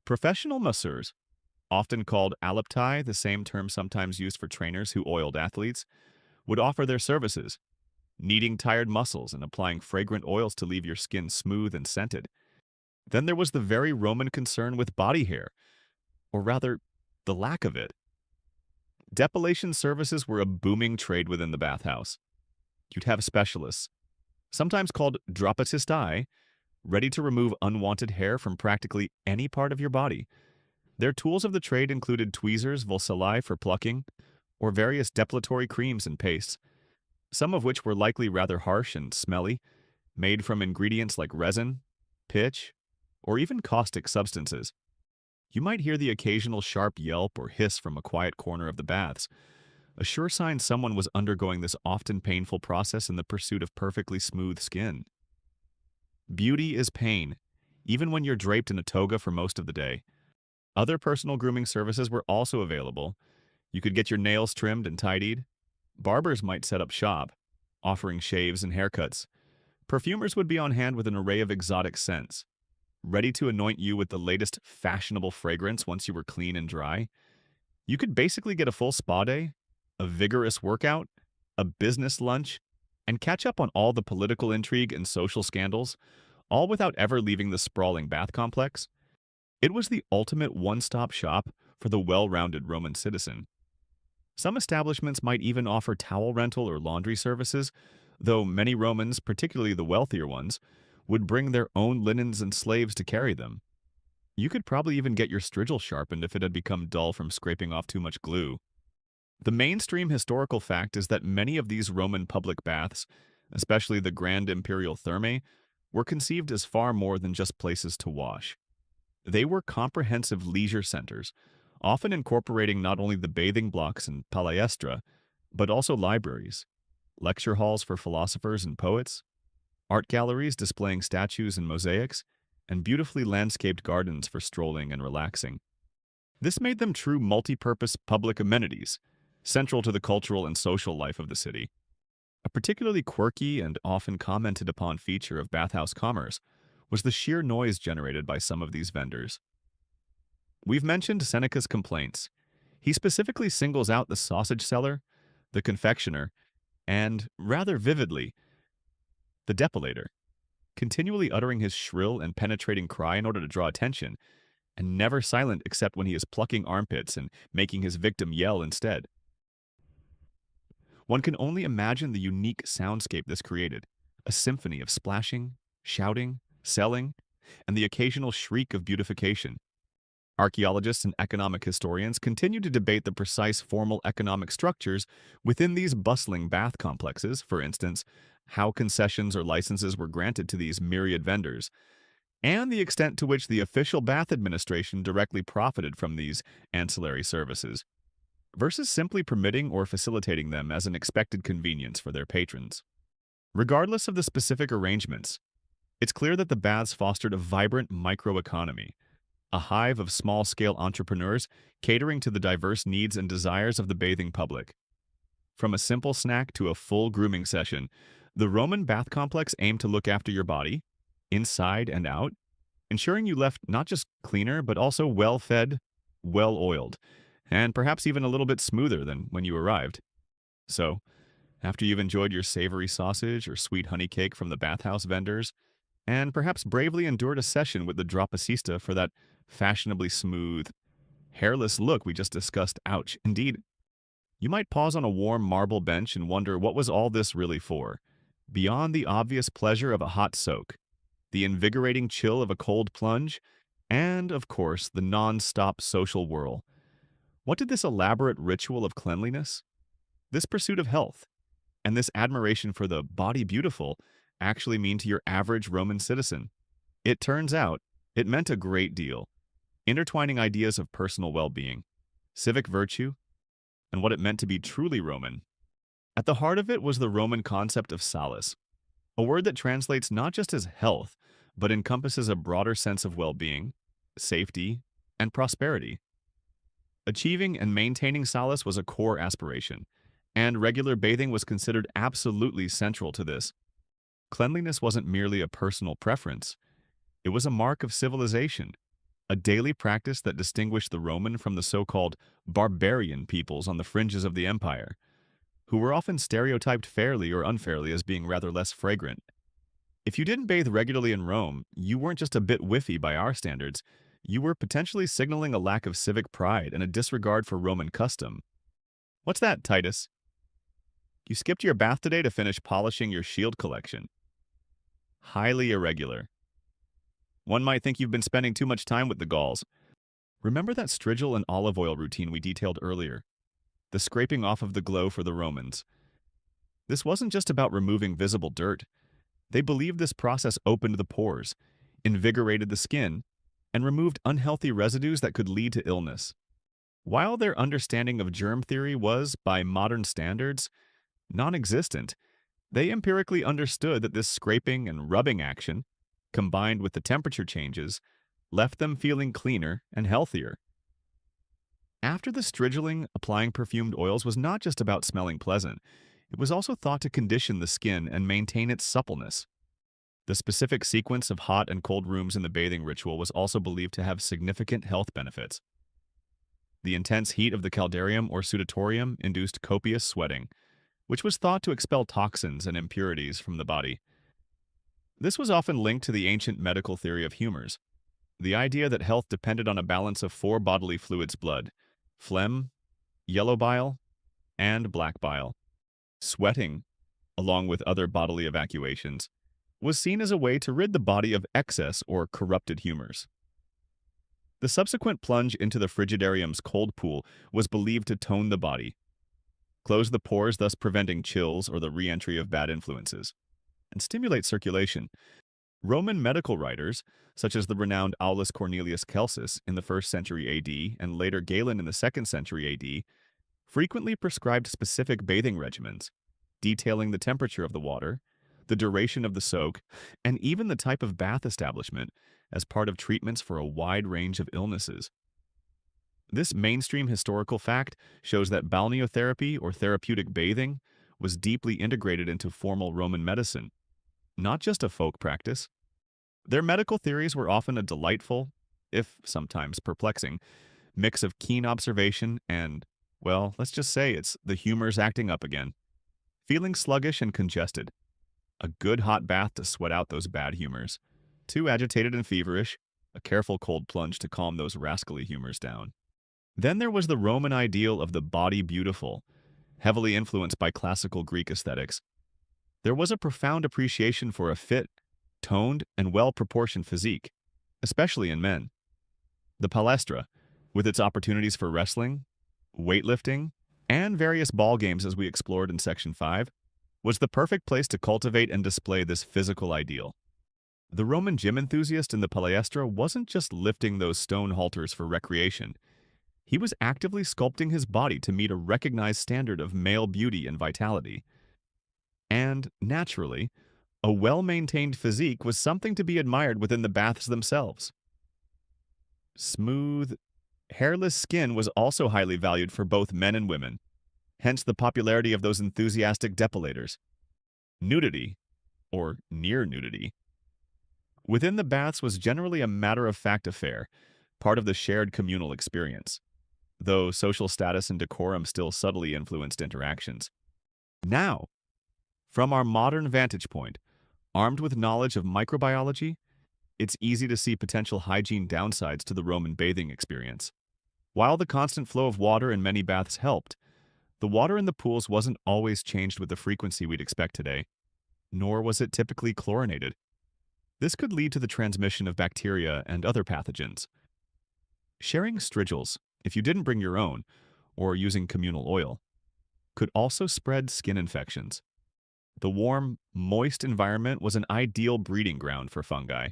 Professional masseurs, often called aliptai, the same term sometimes used for trainers who oiled athletes, would offer their services, kneading tired muscles and applying fragrant oils to leave your skin smooth and scented. Then there was the very Roman concern with body hair, or rather, the lack of it. Depilation services were a booming trade within the bathhouse. You'd have specialists, sometimes called dropatisti, ready to remove unwanted hair from practically any part of your body. Their tools of the trade included tweezers, volseli for plucking, or various depilatory creams and pastes, some of which were likely rather harsh and smelly, made from ingredients like resin, pitch, or even caustic substances. You might hear the occasional sharp yelp or hiss from a quiet corner of the baths, a sure sign someone was undergoing this often painful process in the pursuit of perfectly smooth skin. Beauty is pain, even when you're draped in a toga for most of the day. Other personal grooming services were also available. You could get your nails trimmed and tidied. Barbers might set up shop, offering shaves and haircuts. Perfumers would be on hand with an array of exotic scents, ready to anoint you with the latest fashionable fragrance once you were clean and dry. You could basically get a full spa day, a vigorous workout, a business lunch, and catch up on all the political intrigue and social scandals, all without ever leaving the sprawling bath complex. It was the ultimate one-stop shop for the well-rounded Roman citizen. Some establishments might even offer towel rental or laundry services, though many Romans, particularly the wealthier ones, would bring their own linens and slaves to carry them. You could probably even get your strigil sharpened if it had become dull from scraping off too much glue. The mainstream historical fact is that many of these Roman public baths, especially the Grand Imperial Thermae, were conceived as far more than just places to wash. They were comprehensive leisure centers, often incorporating not only the bathing blocks and palaestra, but also libraries, lecture halls for philosophers and poets, art galleries displaying statues and mosaics, and beautifully landscaped gardens for strolling and relaxing. This made them true multi-purpose public amenities, central to the cultural and social life of the city. A particularly quirky and often commented upon feature of bathhouse commerce was the sheer noise generated by some of these vendors. We've mentioned Seneca's complaints. He specifically singles out the sausage seller, the confectioner, and, rather vividly, the depilator, continually uttering his shrill and penetrating cry in order to draw attention, and never silent except when he is plucking armpits and making his victim yell instead. One can only imagine the unique soundscape this created, a symphony of splashing, shouting, selling, and the occasional shriek of beautification. Archaeologists and economic historians continue to debate the precise formal economic structures within these bustling bath complexes, for instance, how concessions or licenses were granted to these myriad vendors, and the extent to which the official bath administration directly profited from these ancillary services, versus simply permitting or facilitating them as an expected convenience for their patrons. Regardless of the specific arrangements, it's clear that the baths fostered a vibrant microeconomy, a hive of small-scale entrepreneurs catering to the diverse needs and desires of the bathing public. From a simple snack to a full grooming session, the Roman bath complex aimed to look after your body, inside and out, ensuring you left not just cleaner but also well-fed, well-oiled, and perhaps even a little bit smoother than when you arrived. So, after you've enjoyed your savory sausage or sweet honey cake from the bathhouse vendors, and perhaps bravely endured a session with the dropacista for that fashionably smooth, hairless look we just discussed, ouch, indeed, you might pause on a warm marble bench and wonder what was all this really for, beyond the obvious pleasure of a hot soak, the invigorating chill of a cold plunge, and, of course, the non-stop social whirl. What did this elaborate ritual of cleanliness, this pursuit of health, and this admiration for the body beautiful actually mean to your average Roman citizen? It turns out, it meant a great deal, intertwining ideas of personal well-being, civic virtue, and what it meant to be truly Roman. At the heart of it was the Roman concept of salus, a word that translates not just as health, but encompasses a broader sense of well-being, safety, and prosperity. Achieving and maintaining salus was a core aspiration, and regular bathing was considered absolutely central to this. Cleanliness wasn't merely a personal preference. It was a mark of civilization, a daily practice that distinguished the Roman from the so-called barbarian peoples on the fringes of the empire, who were often stereotyped fairly or unfairly as being rather less fragrant. If you didn't bathe regularly in Rome, you weren't just a bit whiffy by our standards, you were potentially signaling a lack of civic pride and a disregard for Roman custom. What's that, Titus? You skipped your bath today to finish polishing your shield collection. Highly irregular. One might think you've been spending too much time with the Gauls. Remember that strigil and olive oil routine we detailed earlier? The scraping off of the glow for the Romans. This wasn't just about removing visible dirt. They believed this process opened the pores, invigorated the skin, and removed unhealthy residues that could lead to illness. While their understanding of germ theory was, by modern standards, non-existent, they empirically understood that this scraping and rubbing action, combined with the temperature changes, left them feeling cleaner and healthier. After the strigiling, applying perfumed oils was not just about smelling pleasant. It was also thought to condition the skin and maintain its suppleness. The specific sequence of hot and cold rooms in the bathing ritual was also believed to have significant health benefits. The intense heat of the caldarium or sudatorium induced copious sweating, which was thought to expel toxins and impurities from the body. This was often linked to the ancient medical theory of humors, the idea that health depended on a balance of four bodily fluids: blood, phlegm, yellow bile, and black bile. Sweating, along with other bodily evacuations, was seen as a way to rid the body of excess or corrupted humors. The subsequent plunge into the frigidarium's cold pool was believed to tone the body, close the pores, thus preventing chills or the re-entry of bad influences, and stimulate circulation. Roman medical writers, such as the renowned Aulus Cornelius Celsus in the 1st century AD and later Galen in the 2nd century AD, frequently prescribed specific bathing regimens, detailing the temperature of the water, the duration of the soak, and even the type of bath establishment as part of treatments for a wide range of illnesses. This mainstream historical fact shows that balneotherapy or therapeutic bathing was deeply integrated into formal Roman medicine, not just a folk practice. Their medical theories were often a delightful, if sometimes perplexing, mix of keen observation and, well, let's just say it's the humors acting up again. Feeling sluggish and congested. A good hot bath to sweat out those bad humors. Too agitated and feverish, a careful cold plunge to calm those rascally humors down. Then there was the Roman ideal of the body beautiful, heavily influenced by classical Greek aesthetics. There was a profound appreciation for a fit, toned, and well-proportioned physique, especially in men. The palestra, with its opportunities for wrestling, weightlifting, and various ball games as we explored in Section 5, was the perfect place to cultivate and display this physical ideal. The Roman gym enthusiast in the palestra wasn't just lifting those stone halters for recreation. He was actively sculpting his body to meet a recognized standard of male beauty and vitality. And, naturally, a well-maintained physique was something to be admired within the baths themselves. Smooth, hairless skin was also highly valued for both men and women, hence the popularity of those enthusiastic depilators. Nudity, or near nudity, within the baths was generally a matter-of-fact affair, part of the shared communal experience, though social status and decorum still subtly influenced interactions. Now, from our modern vantage point, armed with knowledge of microbiology, it's easy to see potential hygiene downsides to the Roman bathing experience. While the constant flow of water in many baths helped, the water in the pools wasn't always changed with the frequency we'd expect today, nor was it typically chlorinated. This could lead to the transmission of bacteria and other pathogens. Sharing strigils, if you didn't bring your own, or using communal oil, could also spread skin infections. The warm, moist environment was an ideal breeding ground for fungi.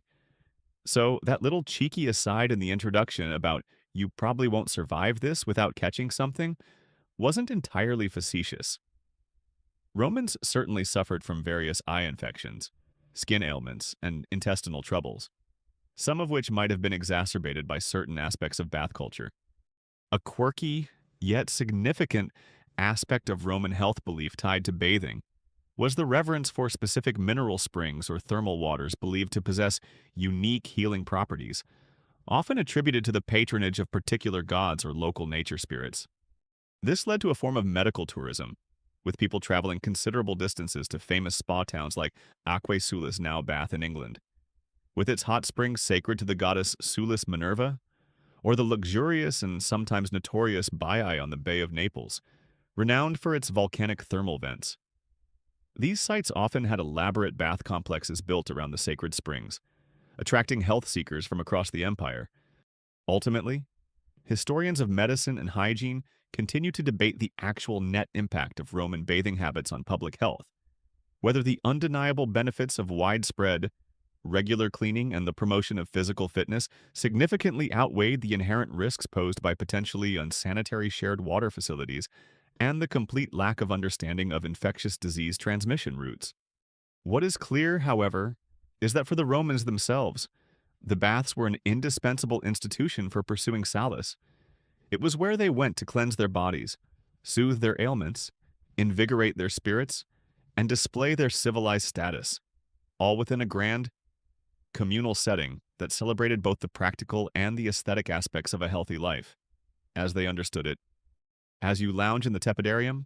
So that little cheeky aside in the introduction about "you probably won't survive this without catching something" wasn't entirely facetious. Romans certainly suffered from various eye infections, skin ailments, and intestinal troubles, some of which might have been exacerbated by certain aspects of bath culture. A quirky, yet significant, aspect of Roman health belief tied to bathing was the reverence for specific mineral springs or thermal waters believed to possess unique healing properties, often attributed to the patronage of particular gods or local nature spirits. This led to a form of medical tourism, with people traveling considerable distances to famous spa towns like Aquae Sulis, now Bath in England, with its hot springs sacred to the goddess Sulis Minerva, or the luxurious and sometimes notorious Baiae on the Bay of Naples, renowned for its volcanic thermal vents. These sites often had elaborate bath complexes built around the sacred springs, attracting health seekers from across the empire. Ultimately, historians of medicine and hygiene continue to debate the actual net impact of Roman bathing habits on public health, whether the undeniable benefits of widespread, regular cleaning and the promotion of physical fitness significantly outweighed the inherent risks posed by potentially unsanitary shared water facilities and the complete lack of understanding of infectious disease transmission routes. What is clear, however, is that for the Romans themselves, the baths were an indispensable institution for pursuing solace. It was where they went to cleanse their bodies, soothe their ailments, invigorate their spirits, and display their civilized status, all within a grand, communal setting that celebrated both the practical and the aesthetic aspects of a healthy life, as they understood it. As you lounge in the tepidarium,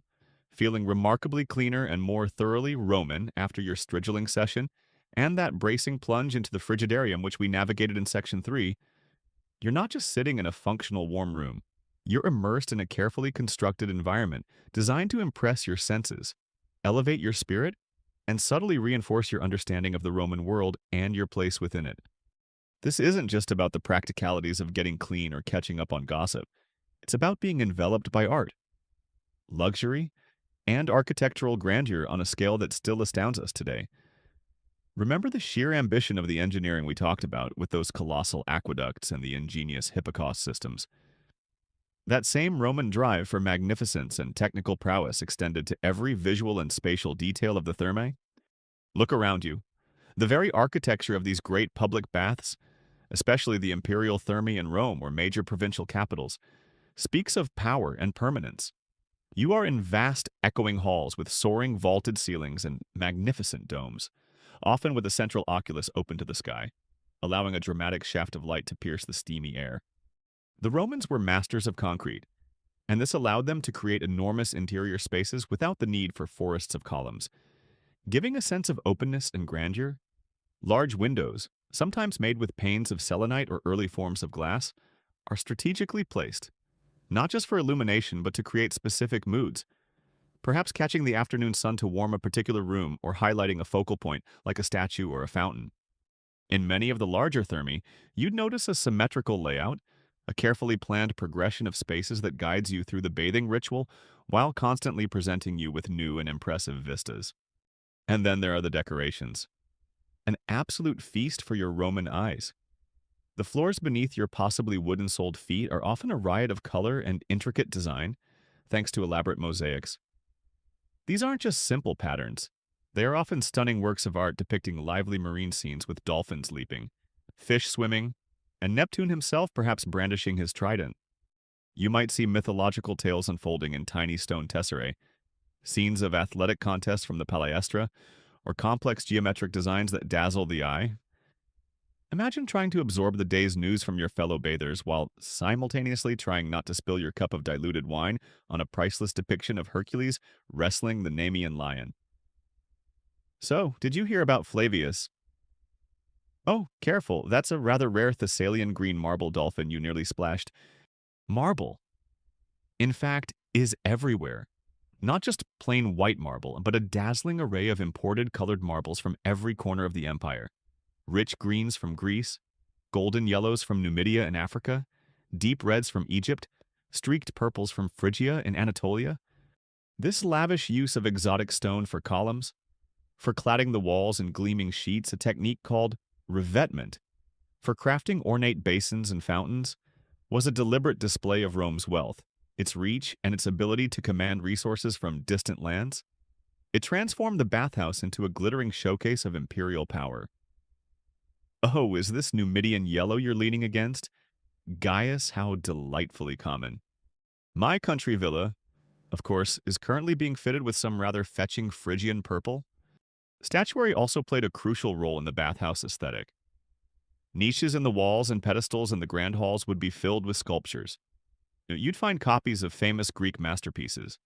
feeling remarkably cleaner and more thoroughly Roman after your striduling session, and that bracing plunge into the frigidarium which we navigated in Section 3, you're not just sitting in a functional warm room. You're immersed in a carefully constructed environment designed to impress your senses, elevate your spirit, and subtly reinforce your understanding of the Roman world and your place within it. This isn't just about the practicalities of getting clean or catching up on gossip. It's about being enveloped by art, luxury, and architectural grandeur on a scale that still astounds us today. Remember the sheer ambition of the engineering we talked about with those colossal aqueducts and the ingenious Hipparcos systems. That same Roman drive for magnificence and technical prowess extended to every visual and spatial detail of the thermae. Look around you. The very architecture of these great public baths, especially the imperial thermae in Rome or major provincial capitals, speaks of power and permanence. You are in vast, echoing halls with soaring vaulted ceilings and magnificent domes, often with a central oculus open to the sky, allowing a dramatic shaft of light to pierce the steamy air. The Romans were masters of concrete, and this allowed them to create enormous interior spaces without the need for forests of columns. Giving a sense of openness and grandeur, large windows, sometimes made with panes of selenite or early forms of glass, are strategically placed, not just for illumination but to create specific moods, perhaps catching the afternoon sun to warm a particular room or highlighting a focal point like a statue or a fountain. In many of the larger thermae, you'd notice a symmetrical layout, a carefully planned progression of spaces that guides you through the bathing ritual while constantly presenting you with new and impressive vistas. And then there are the decorations. An absolute feast for your Roman eyes. The floors beneath your possibly wooden-soled feet are often a riot of color and intricate design, thanks to elaborate mosaics. These aren't just simple patterns. They are often stunning works of art depicting lively marine scenes with dolphins leaping, fish swimming, and Neptune himself perhaps brandishing his trident. You might see mythological tales unfolding in tiny stone tesserae, scenes of athletic contests from the Palaestra, or complex geometric designs that dazzle the eye. Imagine trying to absorb the day's news from your fellow bathers while simultaneously trying not to spill your cup of diluted wine on a priceless depiction of Hercules wrestling the Nemean lion. So, did you hear about Flavius? Oh, careful, that's a rather rare Thessalian green marble dolphin you nearly splashed. Marble, in fact, is everywhere. Not just plain white marble, but a dazzling array of imported colored marbles from every corner of the empire. Rich greens from Greece, golden yellows from Numidia in Africa, deep reds from Egypt, streaked purples from Phrygia in Anatolia. This lavish use of exotic stone for columns, for cladding the walls in gleaming sheets, a technique called revetment, for crafting ornate basins and fountains, was a deliberate display of Rome's wealth, its reach, and its ability to command resources from distant lands. It transformed the bathhouse into a glittering showcase of imperial power. Oh, is this Numidian yellow you're leaning against? Gaius, how delightfully common. My country villa, of course, is currently being fitted with some rather fetching Phrygian purple. Statuary also played a crucial role in the bathhouse aesthetic. Niches in the walls and pedestals in the grand halls would be filled with sculptures. You'd find copies of famous Greek masterpieces,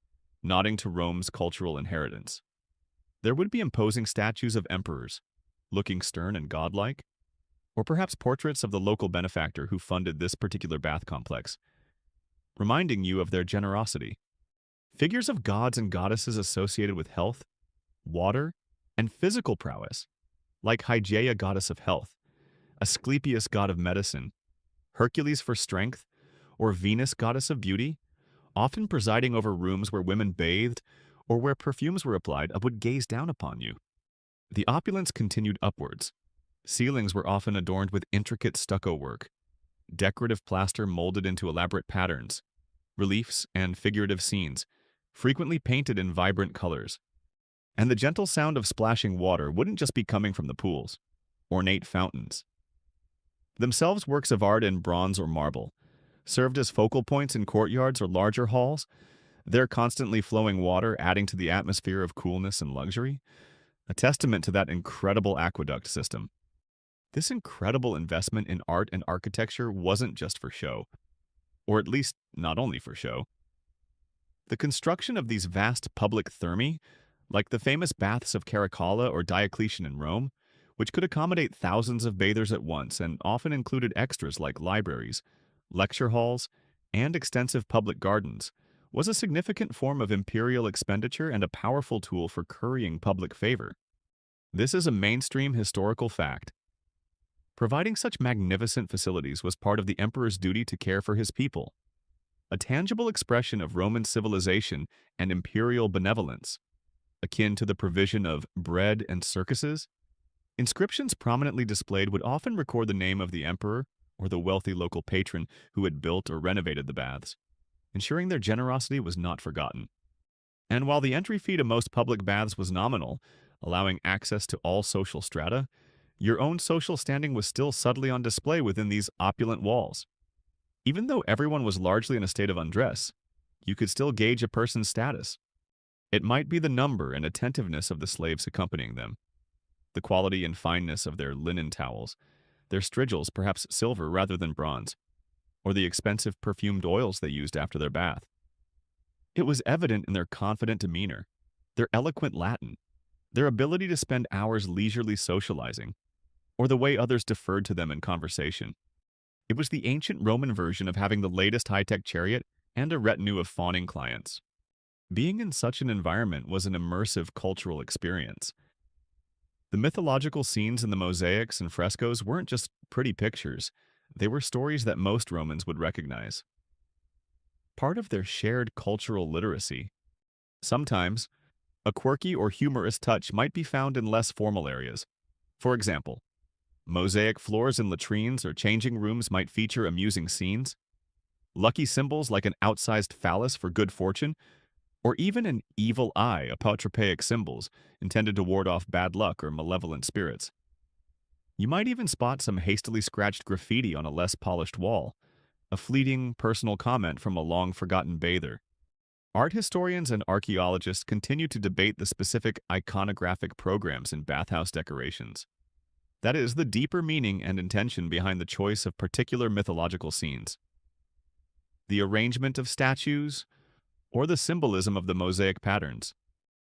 nodding to Rome's cultural inheritance. There would be imposing statues of emperors, looking stern and godlike, or perhaps portraits of the local benefactor who funded this particular bath complex, reminding you of their generosity. Figures of gods and goddesses associated with health, water, and physical prowess, like Hygeia, goddess of health, Asclepius, god of medicine, Hercules for strength, or Venus, goddess of beauty, often presiding over rooms where women bathed or where perfumes were applied, would gaze down upon you. The opulence continued upwards. Ceilings were often adorned with intricate stucco work, decorative plaster molded into elaborate patterns, reliefs, and figurative scenes, frequently painted in vibrant colors. And the gentle sound of splashing water wouldn't just be coming from the pools, ornate fountains. Themselves works of art in bronze or marble, served as focal points in courtyards or larger halls, their constantly flowing water adding to the atmosphere of coolness and luxury, a testament to that incredible aqueduct system. This incredible investment in art and architecture wasn't just for show, or at least not only for show. The construction of these vast public thermae, like the famous baths of Caracalla or Diocletian in Rome, which could accommodate thousands of bathers at once and often included extras like libraries, lecture halls, and extensive public gardens, was a significant form of imperial expenditure and a powerful tool for currying public favor. This is a mainstream historical fact. Providing such magnificent facilities was part of the emperor's duty to care for his people, a tangible expression of Roman civilization and imperial benevolence, akin to the provision of bread and circuses. Inscriptions prominently displayed would often record the name of the emperor or the wealthy local patron who had built or renovated the baths, ensuring their generosity was not forgotten. And while the entry fee to most public baths was nominal, allowing access to all social strata, your own social standing was still subtly on display within these opulent walls. Even though everyone was largely in a state of undress, you could still gauge a person's status. It might be the number and attentiveness of the slaves accompanying them, the quality and fineness of their linen towels, their strigils perhaps silver rather than bronze, or the expensive perfumed oils they used after their bath. It was evident in their confident demeanor, their eloquent Latin, their ability to spend hours leisurely socializing, or the way others deferred to them in conversation. It was the ancient Roman version of having the latest high-tech chariot and a retinue of fawning clients. Being in such an environment was an immersive cultural experience. The mythological scenes in the mosaics and frescoes weren't just pretty pictures, they were stories that most Romans would recognize. Part of their shared cultural literacy. Sometimes, a quirky or humorous touch might be found in less formal areas. For example, mosaic floors in latrines or changing rooms might feature amusing scenes. Lucky symbols like an outsized phallus for good fortune, or even an evil eye, apotropaic symbols intended to ward off bad luck or malevolent spirits. You might even spot some hastily scratched graffiti on a less polished wall, a fleeting personal comment from a long-forgotten bather. Art historians and archaeologists continue to debate the specific iconographic programs in bathhouse decorations. That is, the deeper meaning and intention behind the choice of particular mythological scenes. The arrangement of statues, or the symbolism of the mosaic patterns.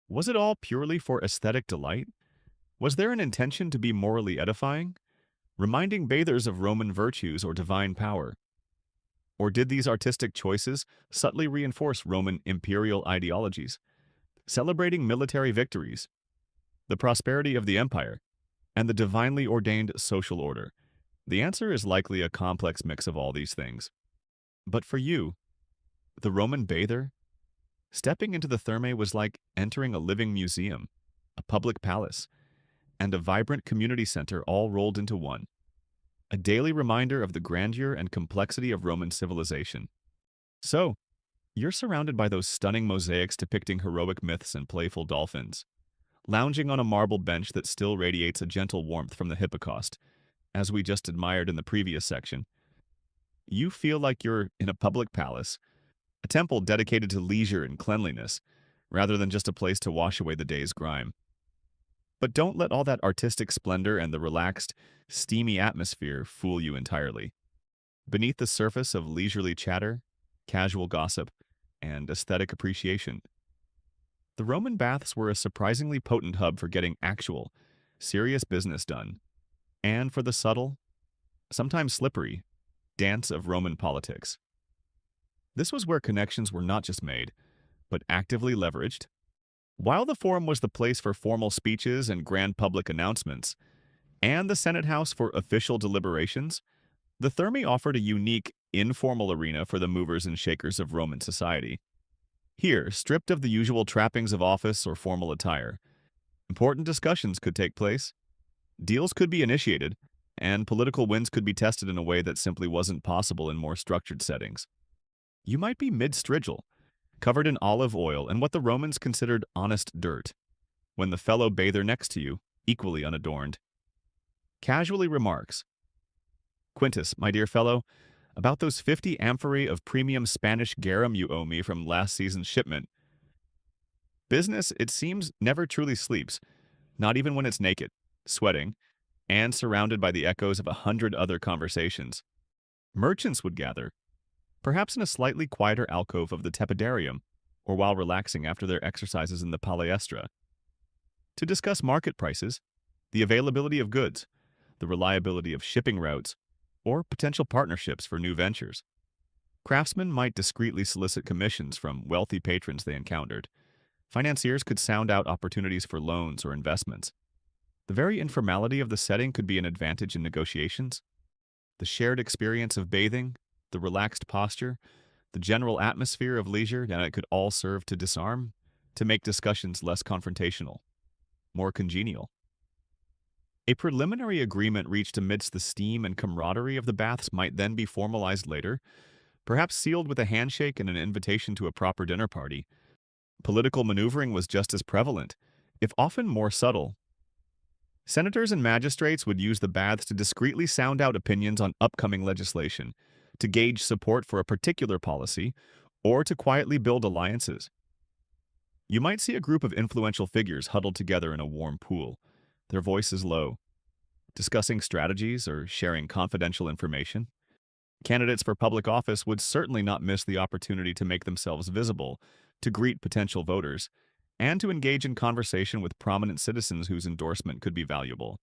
Was it all purely for aesthetic delight? Was there an intention to be morally edifying, reminding bathers of Roman virtues or divine power? Or did these artistic choices subtly reinforce Roman imperial ideologies, celebrating military victories, the prosperity of the empire, and the divinely ordained social order? The answer is likely a complex mix of all these things. But for you, the Roman bather, stepping into the thermae was like entering a living museum, a public palace, and a vibrant community center all rolled into one. A daily reminder of the grandeur and complexity of Roman civilization. So, you're surrounded by those stunning mosaics depicting heroic myths and playful dolphins, lounging on a marble bench that still radiates a gentle warmth from the hippocaust, as we just admired in the previous section. You feel like you're in a public palace, a temple dedicated to leisure and cleanliness, rather than just a place to wash away the day's grime. But don't let all that artistic splendor and the relaxed, steamy atmosphere fool you entirely. Beneath the surface of leisurely chatter, casual gossip, and aesthetic appreciation, the Roman baths were a surprisingly potent hub for getting actual, serious business done, and for the subtle, sometimes slippery, dance of Roman politics. This was where connections were not just made, but actively leveraged. While the Forum was the place for formal speeches and grand public announcements, and the Senate House for official deliberations, the Thermae offered a unique, informal arena for the movers and shakers of Roman society. Here, stripped of the usual trappings of office or formal attire, important discussions could take place, deals could be initiated, and political wins could be tested in a way that simply wasn't possible in more structured settings. You might be mid-strigil, covered in olive oil and what the Romans considered honest dirt, when the fellow bather next to you, equally unadorned, casually remarks, "Quintus, my dear fellow, about those 50 amphorae of premium Spanish garum you owe me from last season's shipment. Business, it seems, never truly sleeps, not even when it's naked, sweating, and surrounded by the echoes of 100 other conversations. Merchants would gather, perhaps in a slightly quieter alcove of the tepidarium, or while relaxing after their exercises in the palaestra, to discuss market prices, the availability of goods, the reliability of shipping routes, or potential partnerships for new ventures. Craftsmen might discreetly solicit commissions from wealthy patrons they encountered. Financiers could sound out opportunities for loans or investments. The very informality of the setting could be an advantage in negotiations. The shared experience of bathing, the relaxed posture, the general atmosphere of leisure, and it could all serve to disarm, to make discussions less confrontational, more congenial. A preliminary agreement reached amidst the steam and camaraderie of the baths might then be formalized later, perhaps sealed with a handshake and an invitation to a proper dinner party. Political maneuvering was just as prevalent, if often more subtle. Senators and magistrates would use the baths to discreetly sound out opinions on upcoming legislation, to gauge support for a particular policy, or to quietly build alliances. You might see a group of influential figures huddled together in a warm pool, their voices low, discussing strategies or sharing confidential information. Candidates for public office would certainly not miss the opportunity to make themselves visible, to greet potential voters, and to engage in conversation with prominent citizens whose endorsement could be valuable.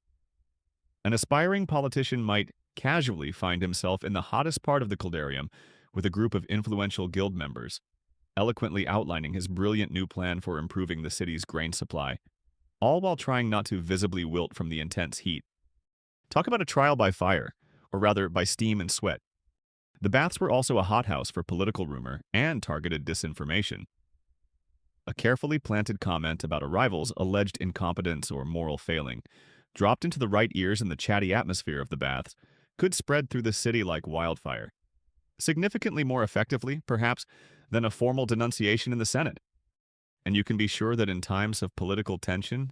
An aspiring politician might casually find himself in the hottest part of the caldarium with a group of influential guild members, eloquently outlining his brilliant new plan for improving the city's grain supply, all while trying not to visibly wilt from the intense heat. Talk about a trial by fire, or rather by steam and sweat. The baths were also a hothouse for political rumor and targeted disinformation. A carefully planted comment about a rival's alleged incompetence or moral failing, dropped into the right ears in the chatty atmosphere of the baths, could spread through the city like wildfire, significantly more effectively, perhaps, than a formal denunciation in the Senate. And you can be sure that in times of political tension,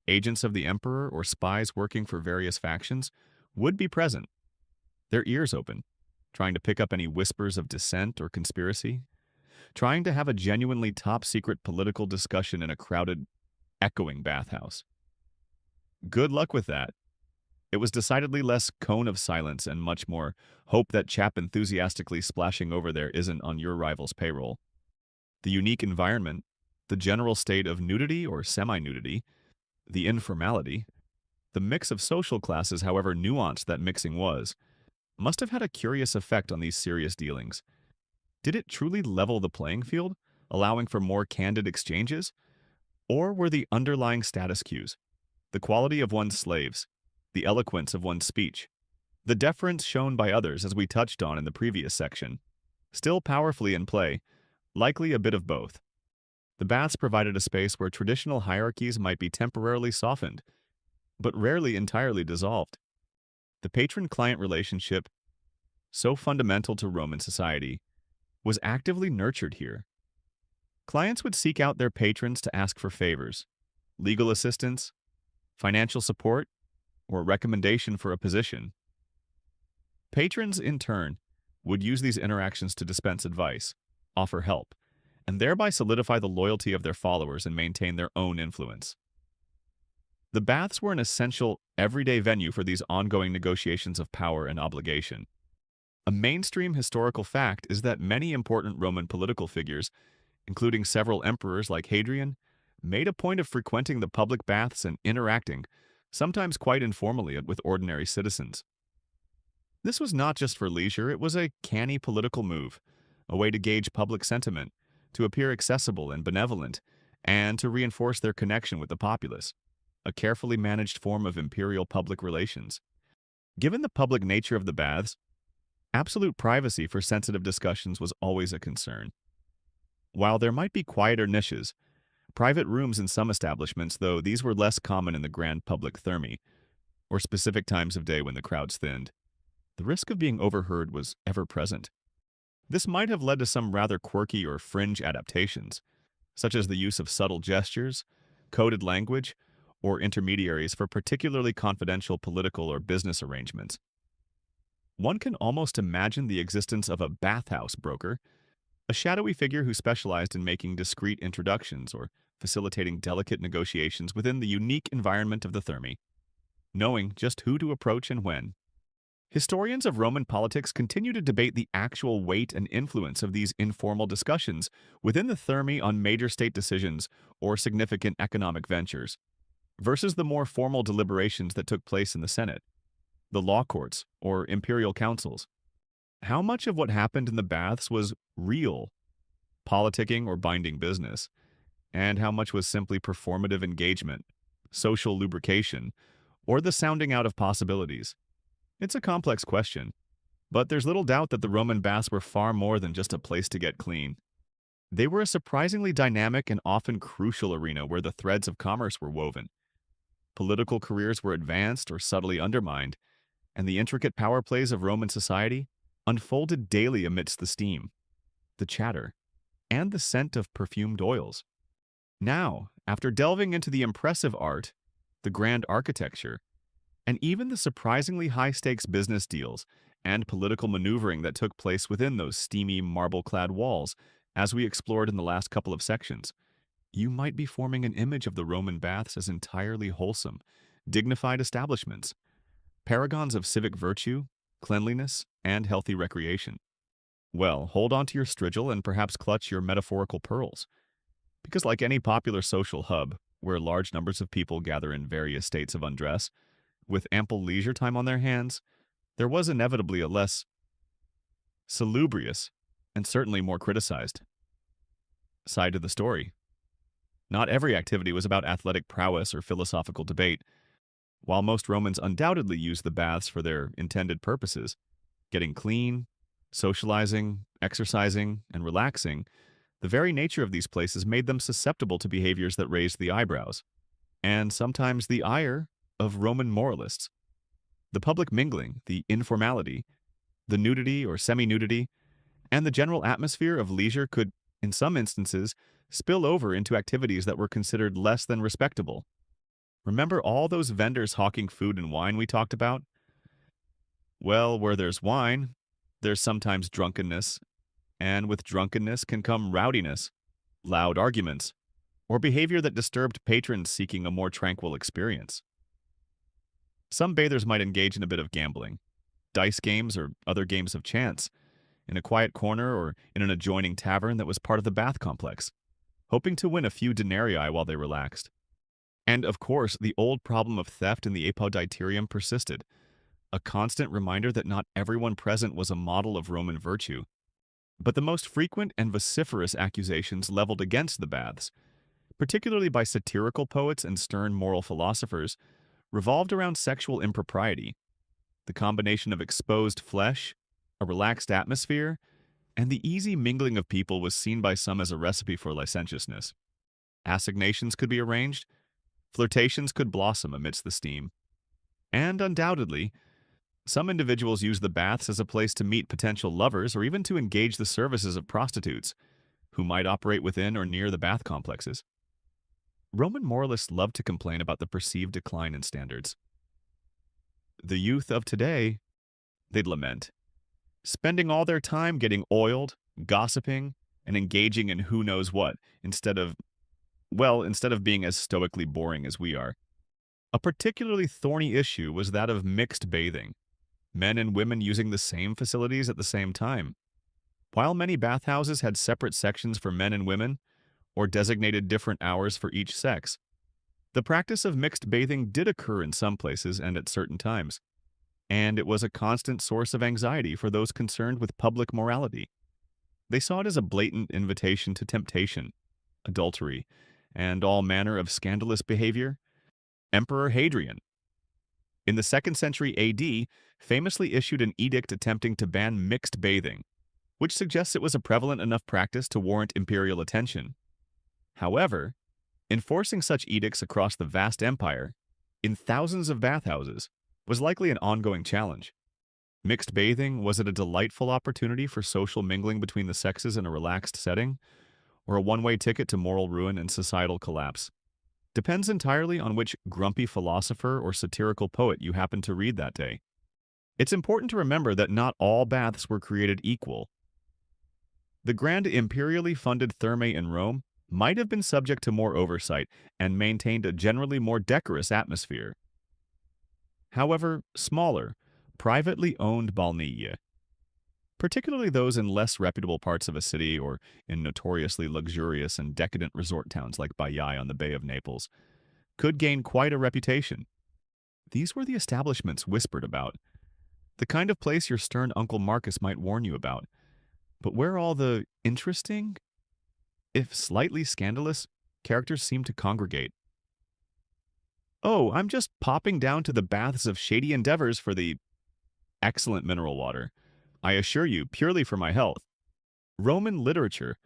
agents of the emperor or spies working for various factions would be present, their ears open, trying to pick up any whispers of dissent or conspiracy, trying to have a genuinely top-secret political discussion in a crowded, echoing bathhouse. Good luck with that. It was decidedly less cone of silence and much more hope that chap enthusiastically splashing over there isn't on your rival's payroll. The unique environment, the general state of nudity or semi-nudity, the informality, the mix of social classes, however nuanced that mixing was, must have had a curious effect on these serious dealings. Did it truly level the playing field, allowing for more candid exchanges? Or were the underlying status cues, the quality of one's slaves, the eloquence of one's speech, the deference shown by others as we touched on in the previous section, still powerfully in play, likely a bit of both? The baths provided a space where traditional hierarchies might be temporarily softened, but rarely entirely dissolved. The patron-client relationship, so fundamental to Roman society, was actively nurtured here. Clients would seek out their patrons to ask for favors, legal assistance, financial support, or recommendation for a position. Patrons, in turn, would use these interactions to dispense advice, offer help, and thereby solidify the loyalty of their followers and maintain their own influence. The baths were an essential, everyday venue for these ongoing negotiations of power and obligation. A mainstream historical fact is that many important Roman political figures, including several emperors like Hadrian, made a point of frequenting the public baths and interacting, sometimes quite informally, with ordinary citizens. This was not just for leisure, it was a canny political move, a way to gauge public sentiment, to appear accessible and benevolent, and to reinforce their connection with the populace, a carefully managed form of imperial public relations. Given the public nature of the baths, absolute privacy for sensitive discussions was always a concern. While there might be quieter niches, private rooms in some establishments, though these were less common in the grand public thermi, or specific times of day when the crowds thinned, the risk of being overheard was ever present. This might have led to some rather quirky or fringe adaptations, such as the use of subtle gestures, coded language, or intermediaries for particularly confidential political or business arrangements. One can almost imagine the existence of a bathhouse broker, a shadowy figure who specialized in making discreet introductions or facilitating delicate negotiations within the unique environment of the thermi, knowing just who to approach and when. Historians of Roman politics continue to debate the actual weight and influence of these informal discussions within the thermi on major state decisions or significant economic ventures, versus the more formal deliberations that took place in the Senate, the law courts, or imperial councils. How much of what happened in the baths was real, politicking or binding business, and how much was simply performative engagement, social lubrication, or the sounding out of possibilities? It's a complex question, but there's little doubt that the Roman baths were far more than just a place to get clean. They were a surprisingly dynamic and often crucial arena where the threads of commerce were woven. Political careers were advanced or subtly undermined, and the intricate power plays of Roman society unfolded daily amidst the steam, the chatter, and the scent of perfumed oils. Now, after delving into the impressive art, the grand architecture, and even the surprisingly high-stakes business deals and political maneuvering that took place within those steamy marble-clad walls, as we explored in the last couple of sections, you might be forming an image of the Roman baths as entirely wholesome, dignified establishments, paragons of civic virtue, cleanliness, and healthy recreation. Well, hold on to your strigil and perhaps clutch your metaphorical pearls, because like any popular social hub, where large numbers of people gather in various states of undress, with ample leisure time on their hands, there was inevitably a less salubrious, and certainly more criticized, side to the story. Not every activity was about athletic prowess or philosophical debate. While most Romans undoubtedly used the baths for their intended purposes, getting clean, socializing, exercising, and relaxing, the very nature of these places made them susceptible to behaviors that raised the eyebrows, and sometimes the ire, of Roman moralists. The public mingling, the informality, the nudity or semi-nudity, and the general atmosphere of leisure could, in some instances, spill over into activities that were considered less than respectable. Remember all those vendors hawking food and wine we talked about? Well, where there's wine, there's sometimes drunkenness, and with drunkenness can come rowdiness, loud arguments, or behavior that disturbed patrons seeking a more tranquil experience. Some bathers might engage in a bit of gambling, dice games or other games of chance, in a quiet corner or in an adjoining tavern that was part of the bath complex, hoping to win a few denarii while they relaxed. And of course, the old problem of theft in the apoditerium persisted, a constant reminder that not everyone present was a model of Roman virtue. But the most frequent and vociferous accusations leveled against the baths, particularly by satirical poets and stern moral philosophers, revolved around sexual impropriety, the combination of exposed flesh, a relaxed atmosphere, and the easy mingling of people was seen by some as a recipe for licentiousness. Assignations could be arranged, flirtations could blossom amidst the steam, and undoubtedly, some individuals used the baths as a place to meet potential lovers or even to engage the services of prostitutes, who might operate within or near the bath complexes. Roman moralists loved to complain about the perceived decline in standards. The youth of today, they'd lament, spending all their time getting oiled, gossiping, and engaging in who knows what, instead of being as stoically boring as we are. A particularly thorny issue was that of mixed bathing, men and women using the same facilities at the same time. While many bathhouses had separate sections for men and women, or designated different hours for each sex, the practice of mixed bathing did occur in some places and at certain times. and it was a constant source of anxiety for those concerned with public morality. They saw it as a blatant invitation to temptation, adultery, and all manner of scandalous behavior. Emperor Hadrian, in the 2nd century AD, famously issued an edict attempting to ban mixed bathing, which suggests it was a prevalent enough practice to warrant imperial attention. However, enforcing such edicts across the vast empire, in thousands of bathhouses, was likely an ongoing challenge. Mixed bathing, was it a delightful opportunity for social mingling between the sexes in a relaxed setting, or a one-way ticket to moral ruin and societal collapse? Depends entirely on which grumpy philosopher or satirical poet you happen to read that day. It's important to remember that not all baths were created equal. The grand imperially funded thermae in Rome might have been subject to more oversight and maintained a generally more decorous atmosphere. However, smaller, privately owned balnea, particularly those in less reputable parts of a city or in notoriously luxurious and decadent resort towns like Baiae on the Bay of Naples, could gain quite a reputation. These were the establishments whispered about, the kind of place your stern Uncle Marcus might warn you about, but where all the interesting, if slightly scandalous, characters seem to congregate. Oh, I'm just popping down to the baths of Shady Endeavors for the excellent mineral water. I assure you, purely for my health. Roman literature,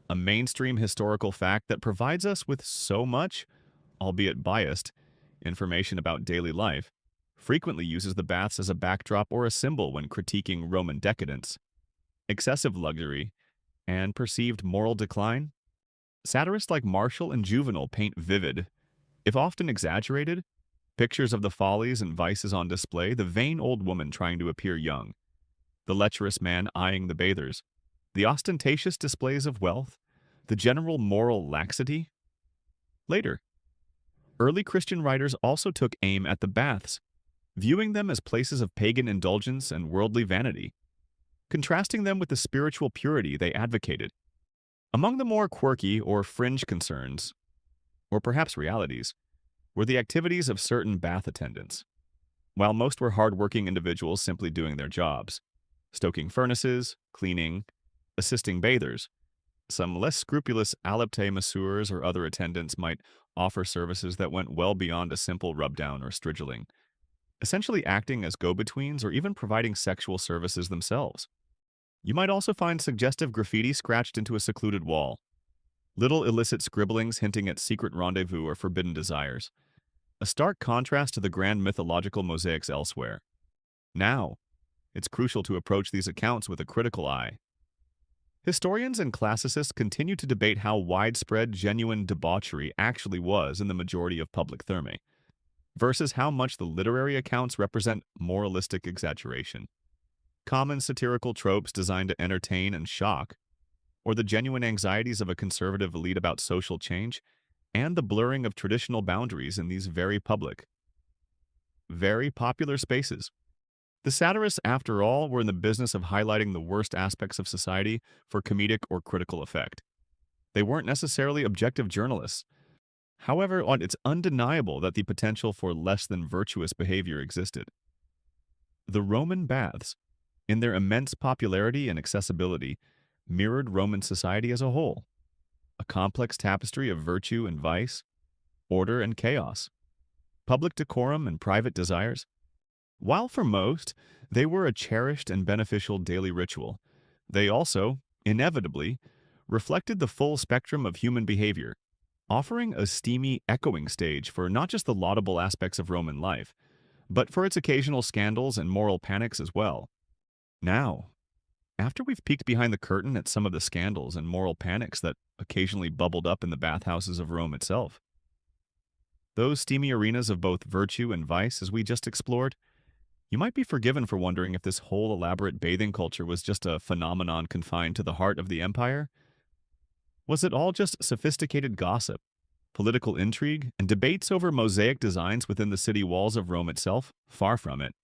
a mainstream historical fact that provides us with so much, albeit biased, information about daily life, frequently uses the baths as a backdrop or a symbol when critiquing Roman decadence, excessive luxury, and perceived moral decline. Satirists like Martial and Juvenal paint vivid, if often exaggerated, pictures of the follies and vices on display, the vain old woman trying to appear young, the lecherous man eyeing the bathers, the ostentatious displays of wealth, the general moral laxity. Later, early Christian writers also took aim at the baths, viewing them as places of pagan indulgence and worldly vanity, contrasting them with the spiritual purity they advocated. Among the more quirky or fringe concerns, or perhaps realities, were the activities of certain bath attendants. While most were hard-working individuals simply doing their jobs, stoking furnaces, cleaning, assisting bathers, some less scrupulous alipte masseurs or other attendants might offer services that went well beyond a simple rub-down or strigiling, essentially acting as go-betweens or even providing sexual services themselves. You might also find suggestive graffiti scratched into a secluded wall, little illicit scribblings hinting at secret rendezvous or forbidden desires, a stark contrast to the grand mythological mosaics elsewhere. Now, it's crucial to approach these accounts with a critical eye. Historians and classicists continue to debate how widespread genuine debauchery actually was in the majority of public thermae, versus how much the literary accounts represent moralistic exaggeration. Common satirical tropes designed to entertain and shock, or the genuine anxieties of a conservative elite about social change, and the blurring of traditional boundaries in these very public, very popular spaces. The satirists, after all, were in the business of highlighting the worst aspects of society for comedic or critical effect. They weren't necessarily objective journalists. However, it's undeniable that the potential for less than virtuous behavior existed. The Roman baths, in their immense popularity and accessibility, mirrored Roman society as a whole, a complex tapestry of virtue and vice, order and chaos, public decorum and private desires. While for most, they were a cherished and beneficial daily ritual, they also, inevitably, reflected the full spectrum of human behavior, offering a steamy, echoing stage for not just the laudable aspects of Roman life, but for its occasional scandals and moral panics as well. Now, after we've peeked behind the curtain at some of the scandals and moral panics that occasionally bubbled up in the bathhouses of Rome itself, those steamy arenas of both virtue and vice as we just explored, you might be forgiven for wondering if this whole elaborate bathing culture was just a phenomenon confined to the heart of the empire. Was it all just sophisticated gossip, political intrigue, and debates over mosaic designs within the city walls of Rome itself? Far from it.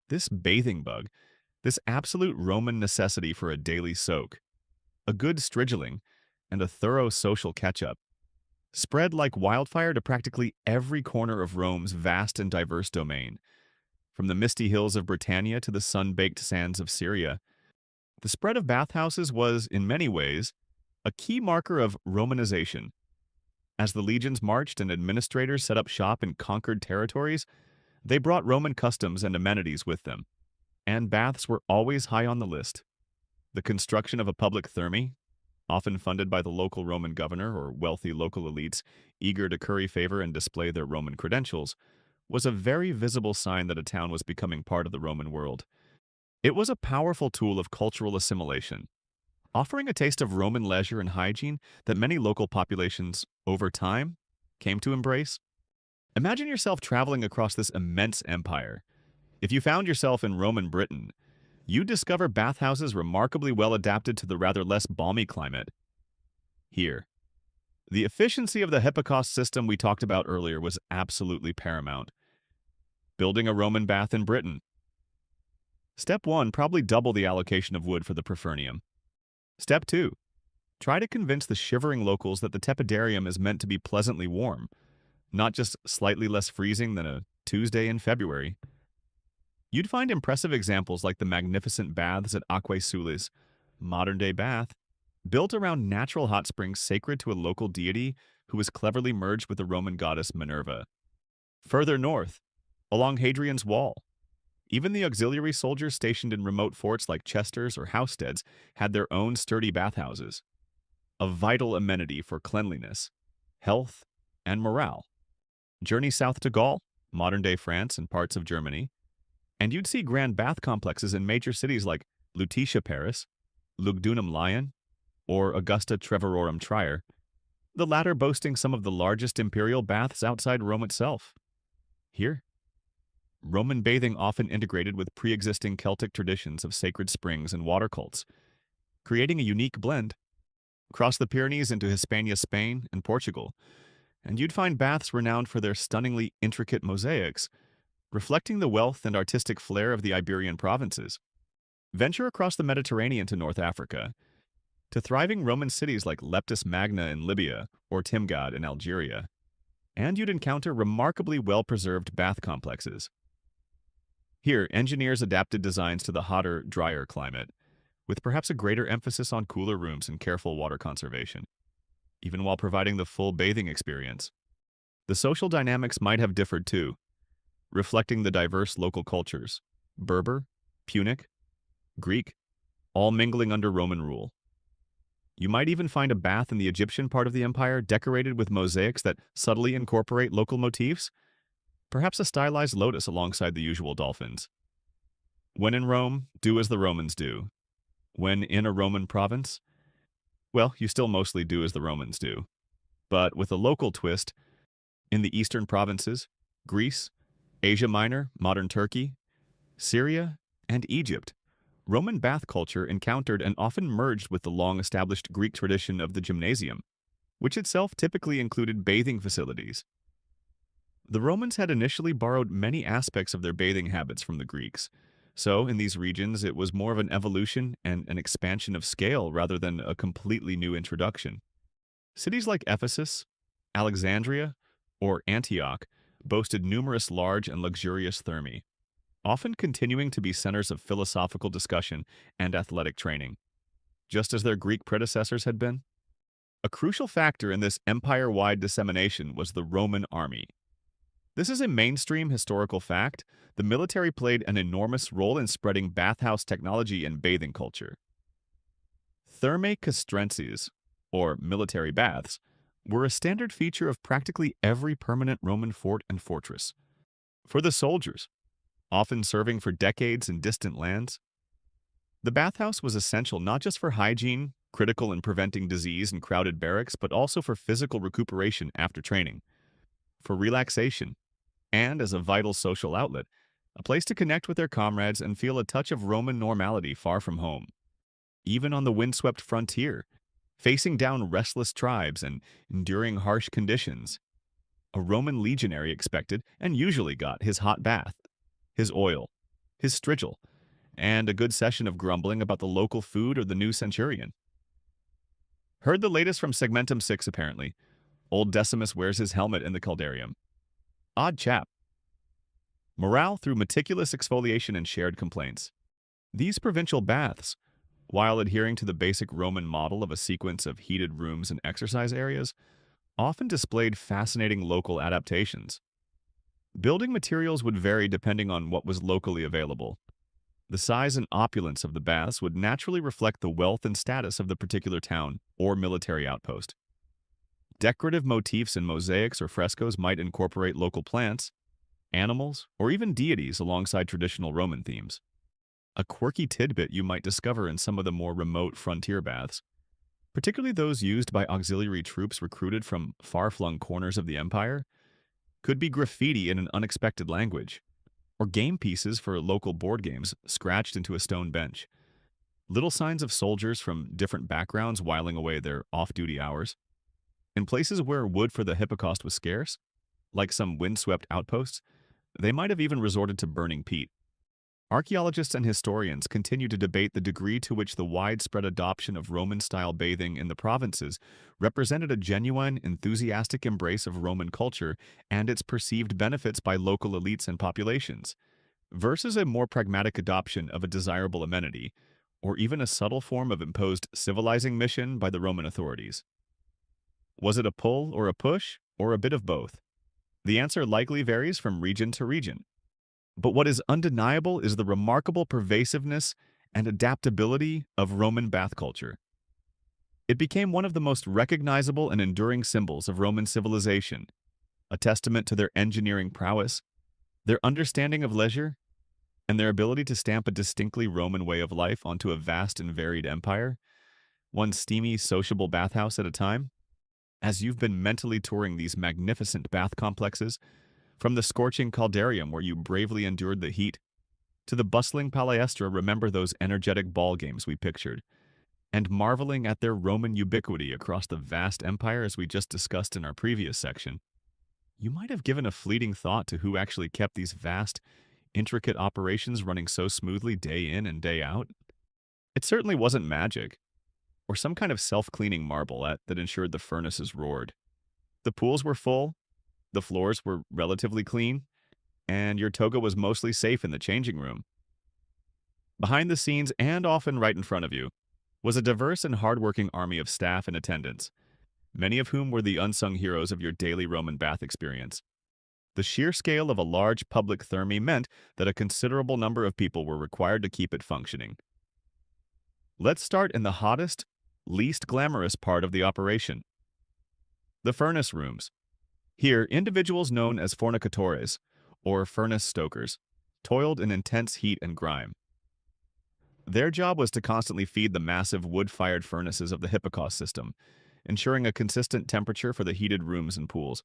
This bathing bug, this absolute Roman necessity for a daily soak, a good strigiling, and a thorough social catch-up, spread like wildfire to practically every corner of Rome's vast and diverse domain, from the misty hills of Britannia to the sun-baked sands of Syria. The spread of bathhouses was, in many ways, a key marker of Romanization. As the legions marched and administrators set up shop in conquered territories, they brought Roman customs and amenities with them, and baths were always high on the list. The construction of a public thermae, often funded by the local Roman governor or wealthy local elites eager to curry favor and display their Roman credentials, was a very visible sign that a town was becoming part of the Roman world. It was a powerful tool of cultural assimilation, offering a taste of Roman leisure and hygiene that many local populations, over time, came to embrace. Imagine yourself traveling across this immense empire. If you found yourself in Roman Britain, you'd discover bathhouses remarkably well adapted to the rather less balmy climate. Here, the efficiency of the Hipparcos system we talked about earlier was absolutely paramount. Building a Roman bath in Britain. Step 1, probably double the allocation of wood for the Prefernium. Step 2, try to convince the shivering locals that the tepidarium is meant to be pleasantly warm, not just slightly less freezing than a Tuesday in February. You'd find impressive examples like the magnificent baths at Aquae Sulis, modern-day bath, built around natural hot springs sacred to a local deity who was cleverly merged with the Roman goddess Minerva. Further north, along Hadrian's Wall, even the auxiliary soldiers stationed in remote forts like Chesters or Housesteads had their own sturdy bathhouses, a vital amenity for cleanliness, health, and morale. Journey south to Gaul, modern-day France and parts of Germany, and you'd see grand bath complexes in major cities like Lutetia Paris, Lugdunum Lyon, or Augusta Treverorum Trier, the latter boasting some of the largest imperial baths outside Rome itself. Here, Roman bathing often integrated with pre-existing Celtic traditions of sacred springs and water cults, creating a unique blend. Cross the Pyrenees into Hispania, Spain, and Portugal, and you'd find baths renowned for their stunningly intricate mosaics, reflecting the wealth and artistic flair of the Iberian provinces. Venture across the Mediterranean to North Africa, to thriving Roman cities like Leptis Magna in Libya or Timgad in Algeria, and you'd encounter remarkably well-preserved bath complexes. Here, engineers adapted designs to the hotter, drier climate, with perhaps a greater emphasis on cooler rooms and careful water conservation, even while providing the full bathing experience. The social dynamics might have differed too, reflecting the diverse local cultures, Berber, Punic, Greek, all mingling under Roman rule. You might even find a bath in the Egyptian part of the empire decorated with mosaics that subtly incorporate local motifs, perhaps a stylized lotus alongside the usual dolphins. When in Rome, do as the Romans do. When in a Roman province, well, you still mostly do as the Romans do, but with a local twist. In the eastern provinces, Greece, Asia Minor, modern Turkey, Syria, and Egypt, Roman bath culture encountered and often merged with the long-established Greek tradition of the gymnasium, which itself typically included bathing facilities. The Romans had initially borrowed many aspects of their bathing habits from the Greeks, so in these regions it was more of an evolution and an expansion of scale rather than a completely new introduction. Cities like Ephesus, Alexandria, or Antioch boasted numerous large and luxurious thermae, often continuing to be centers of philosophical discussion and athletic training, just as their Greek predecessors had been. A crucial factor in this empire-wide dissemination was the Roman army. This is a mainstream historical fact. The military played an enormous role in spreading bathhouse technology and bathing culture. Thermae castrenses, or military baths, were a standard feature of practically every permanent Roman fort and fortress. For the soldiers, often serving for decades in distant lands, the bathhouse was essential not just for hygiene, critical in preventing disease in crowded barracks, but also for physical recuperation after training, for relaxation, and as a vital social outlet, a place to connect with their comrades and feel a touch of Roman normality far from home. Even on the windswept frontier, facing down restless tribes and enduring harsh conditions, a Roman legionary expected and usually got his hot bath, his oil, his strigil, and a good session of grumbling about the local food or the new centurion. Heard the latest from Segmentum 6, apparently. Old Decimus wears his helmet in the Caldarium. Odd chap. Morale through meticulous exfoliation and shared complaints. These provincial baths, while adhering to the basic Roman model of a sequence of heated rooms and exercise areas, often displayed fascinating local adaptations. Building materials would vary depending on what was locally available. The size and opulence of the baths would naturally reflect the wealth and status of the particular town or military outpost. Decorative motifs in mosaics or frescoes might incorporate local plants, animals, or even deities alongside traditional Roman themes. A quirky tidbit you might discover in some of the more remote frontier baths, particularly those used by auxiliary troops recruited from far-flung corners of the empire, could be graffiti in an unexpected language, or game pieces for local board games scratched into a stone bench. Little signs of soldiers from different backgrounds whiling away their off-duty hours. In places where wood for the hippocaust was scarce, like some windswept outposts, they might have even resorted to burning peat. Archaeologists and historians continue to debate the degree to which the widespread adoption of Roman-style bathing in the provinces represented a genuine, enthusiastic embrace of Roman culture and its perceived benefits by local elites and populations, versus a more pragmatic adoption of a desirable amenity, or even a subtle form of imposed civilizing mission by the Roman authorities. Was it a pull or a push, or a bit of both? The answer likely varies from region to region. But what is undeniable is the remarkable pervasiveness and adaptability of Roman bath culture. It became one of the most recognizable and enduring symbols of Roman civilization, a testament to their engineering prowess, their understanding of leisure, and their ability to stamp a distinctly Roman way of life onto a vast and varied empire, one steamy, sociable bathhouse at a time. As you've been mentally touring these magnificent bath complexes, from the scorching caldarium where you bravely endured the heat, to the bustling palaestra, remember those energetic ball games we pictured, and marveling at their Roman ubiquity across the vast empire as we just discussed in our previous section, you might have given a fleeting thought to who actually kept these vast, intricate operations running so smoothly day in and day out. It certainly wasn't magic, or some kind of self-cleaning marbleette that ensured the furnaces roared. The pools were full, the floors were relatively clean, and your toga was mostly safe in the changing room. Behind the scenes, and often right in front of you, was a diverse and hardworking army of staff and attendants, many of whom were the unsung heroes of your daily Roman bath experience. The sheer scale of a large public therme meant that a considerable number of people were required to keep it functioning. Let's start in the hottest, least glamorous part of the operation, the furnace rooms. Here, individuals known as fornicatores, or furnace stokers, toiled in intense heat and grime. Their job was to constantly feed the massive wood-fired furnaces of the hippocaust system, ensuring a consistent temperature for the heated rooms and pools.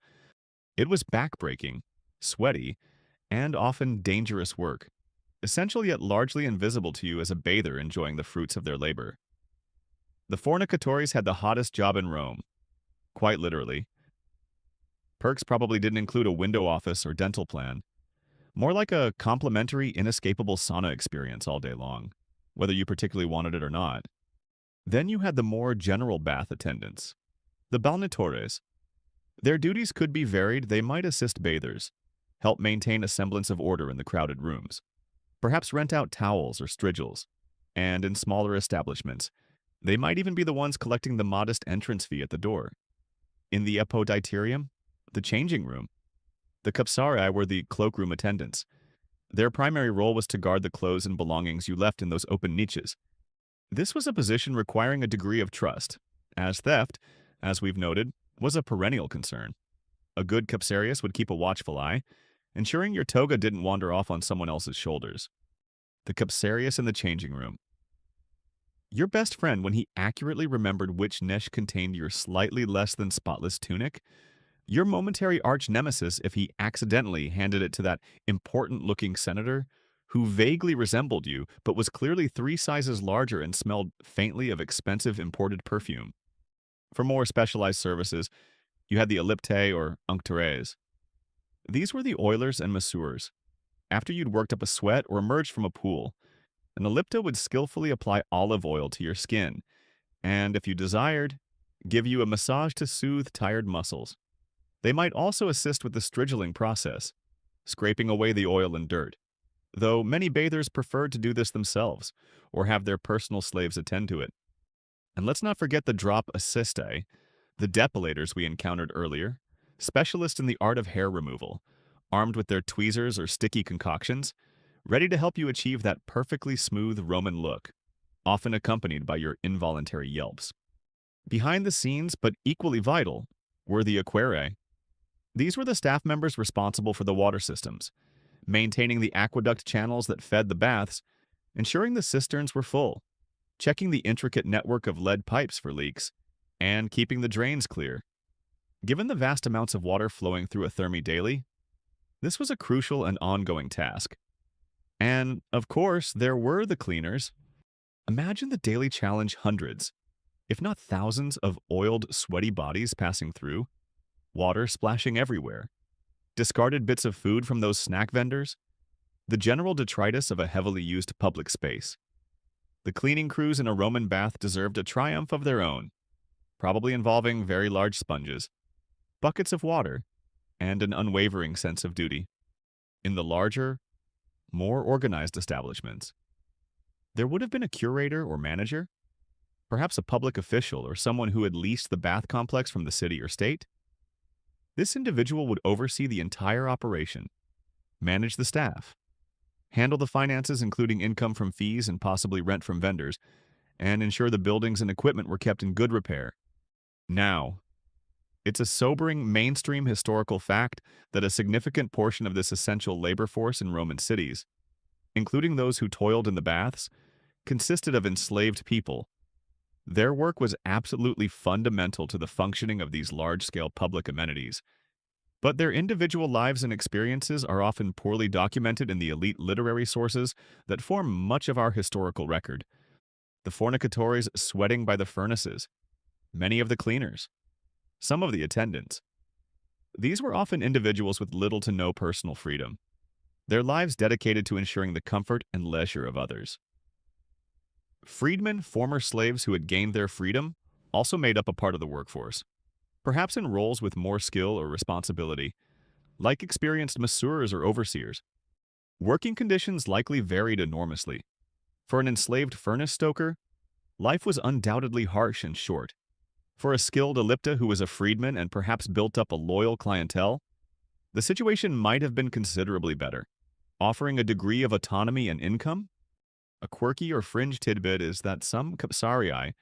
It was backbreaking, sweaty, and often dangerous work, essential yet largely invisible to you as a bather enjoying the fruits of their labor. The fornicatores had the hottest job in Rome, quite literally. Perks probably didn't include a window office or dental plan, more like a complimentary, inescapable sauna experience all day long, whether you particularly wanted it or not. Then you had the more general bath attendants, the balneatores. Their duties could be varied. They might assist bathers, help maintain a semblance of order in the crowded rooms, perhaps rent out towels or strigils, and in smaller establishments, they might even be the ones collecting the modest entrance fee at the door. In the apoditerium, the changing room, the capsarii were the cloakroom attendants. Their primary role was to guard the clothes and belongings you left in those open niches. This was a position requiring a degree of trust, as theft, as we've noted, was a perennial concern. A good capsarius would keep a watchful eye, ensuring your toga didn't wander off on someone else's shoulders. The capsarius in the changing room. Your best friend when he accurately remembered which niche contained your slightly less than spotless tunic. Your momentary arch-nemesis if he accidentally handed it to that important-looking senator who vaguely resembled you but was clearly 3 sizes larger and smelled faintly of expensive imported perfume. For more specialized services, you had the elliptae or unctores. These were the oilers and masseurs. After you'd worked up a sweat or emerged from a pool, an ellipta would skillfully apply olive oil to your skin, and if you desired, give you a massage to soothe tired muscles. They might also assist with the strigiling process, scraping away the oil and dirt, though many bathers preferred to do this themselves or have their personal slaves attend to it. And let's not forget the drop assiste, the depilators we encountered earlier, specialists in the art of hair removal, armed with their tweezers or sticky concoctions, ready to help you achieve that perfectly smooth Roman look, often accompanied by your involuntary yelps. Behind the scenes, but equally vital, were the equerri. These were the staff members responsible for the water systems, maintaining the aqueduct channels that fed the baths, ensuring the cisterns were full, checking the intricate network of lead pipes for leaks, and keeping the drains clear. Given the vast amounts of water flowing through a therme daily, this was a crucial and ongoing task. And, of course, there were the cleaners. Imagine the daily challenge hundreds, if not thousands, of oiled, sweaty bodies passing through, water splashing everywhere, discarded bits of food from those snack vendors, the general detritus of a heavily used public space. The cleaning crews in a Roman bath deserved a triumph of their own, probably involving very large sponges, buckets of water, and an unwavering sense of duty. In the larger, more organized establishments, there would have been a curator or manager, perhaps a public official or someone who had leased the bath complex from the city or state. This individual would oversee the entire operation, manage the staff, handle the finances including income from fees and possibly rent from vendors, and ensure the buildings and equipment were kept in good repair. Now, it's a sobering mainstream historical fact that a significant portion of this essential labor force in Roman cities, including those who toiled in the baths, consisted of enslaved people. Their work was absolutely fundamental to the functioning of these large-scale public amenities, but their individual lives and experiences are often poorly documented in the elite literary sources that form much of our historical record. The fornicatores sweating by the furnaces, many of the cleaners, some of the attendants. These were often individuals with little to no personal freedom, their lives dedicated to ensuring the comfort and leisure of others. Freedmen, former slaves who had gained their freedom, also made up a part of the workforce, perhaps in roles with more skill or responsibility, like experienced masseurs or overseers. Working conditions likely varied enormously. For an enslaved furnace stoker, life was undoubtedly harsh and short. For a skilled ellipta who was a freedman and perhaps built up a loyal clientele, the situation might have been considerably better, offering a degree of autonomy and income. A quirky or fringe tidbit is that some capsarii,